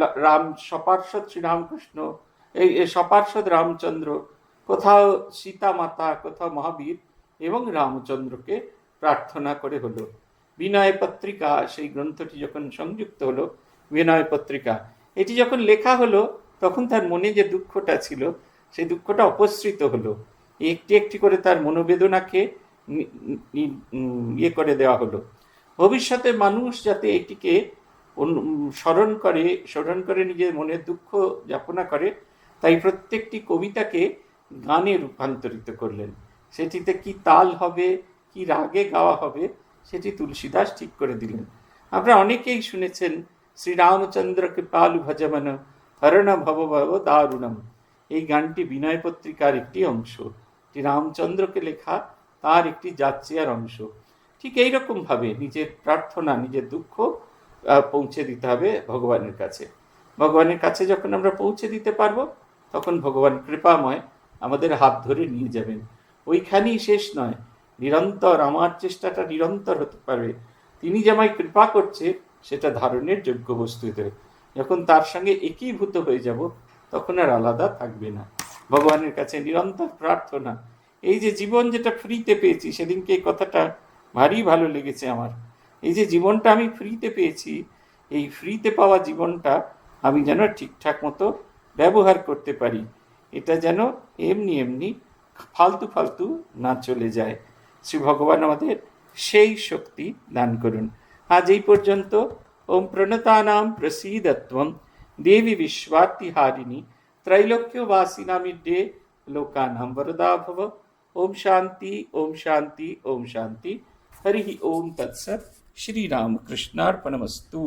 সপার্ষদ শ্রীরামকৃষ্ণ, এই সপার্ষদ রামচন্দ্র, কোথাও সীতা মাতা, কোথাও মহাবীর এবং রামচন্দ্রকে প্রার্থনা করে হলো। বিনয় পত্রিকা, সেই গ্রন্থটি যখন সংযুক্ত হলো, বিনয় পত্রিকা, এটি যখন লেখা হলো, তখন তার মনে যে দুঃখটা ছিল, সেই দুঃখটা অপসৃত হলো। একটি একটি করে তার মনোবেদনাকে ইয়ে করে দেওয়া হলো। ভবিষ্যতে মানুষ যাতে এটিকে স্মরণ করে নিজের মনের দুঃখ যাপনা করে, তাই প্রত্যেকটি কবিতাকে গানে রূপান্তরিত করলেন। সেটিতে কি তাল হবে, কি রাগে গাওয়া হবে, সেটি তুলসীদাস ঠিক করে দিলেন। আপনারা অনেকেই শুনেছেন, শ্রীরামচন্দ্র কৃপালু ভজমন হরণ ভব ভব দারুণম। এই গানটি বিনয় পত্রিকার একটি অংশ, এটি রামচন্দ্রকে লেখা তার একটি যাচ্ছিয়ার অংশ। ঠিক এইরকম ভাবে নিজের প্রার্থনা, নিজের দুঃখ পৌঁছে দিতে হবে ভগবানের কাছে। ভগবানের কাছে যখন আমরা পৌঁছে দিতে পারবো, তখন ভগবান কৃপাময় আমাদের হাত ধরে নিয়ে যাবেন। ওইখানেই শেষ নয়, নিরন্তর আমার চেষ্টাটা নিরন্তর হতে পারবে। তিনি যে আমায় কৃপা করছে সেটা ধারণের যোগ্য বস্তুতে, যখন তার সঙ্গে একীভূত হয়ে যাব, তখন আর আলাদা থাকবে না। ভগবানের কাছে নিরন্তর প্রার্থনা। এই যে জীবন যেটা ফ্রিতে পেয়েছি, সেদিনকে এই কথাটা ভারী ভালো লেগেছে আমার। এই যে জীবনটা আমি ফ্রিতে পেয়েছি, এই ফ্রিতে পাওয়া জীবনটা আমি যেন ঠিকঠাক মতো ব্যবহার করতে পারি। এটা যেন এমনি এমনি ফালতু না চলে যায়। শ্রী ভগবান আমাদের সেই শক্তি দান করুন। আজ এই পর্যন্ত। ওম প্রণতানাম প্রসীদত্বম দেবী বিশ্বার্তিহারিণী ত্রৈলোক্যবাসিনামিড্ডে লোকানাম বরদা ভব। ओम शांति ओम शांति ओम शांति। हरि ओम तत्सत्। श्री राम कृष्णार्पणमस्तु।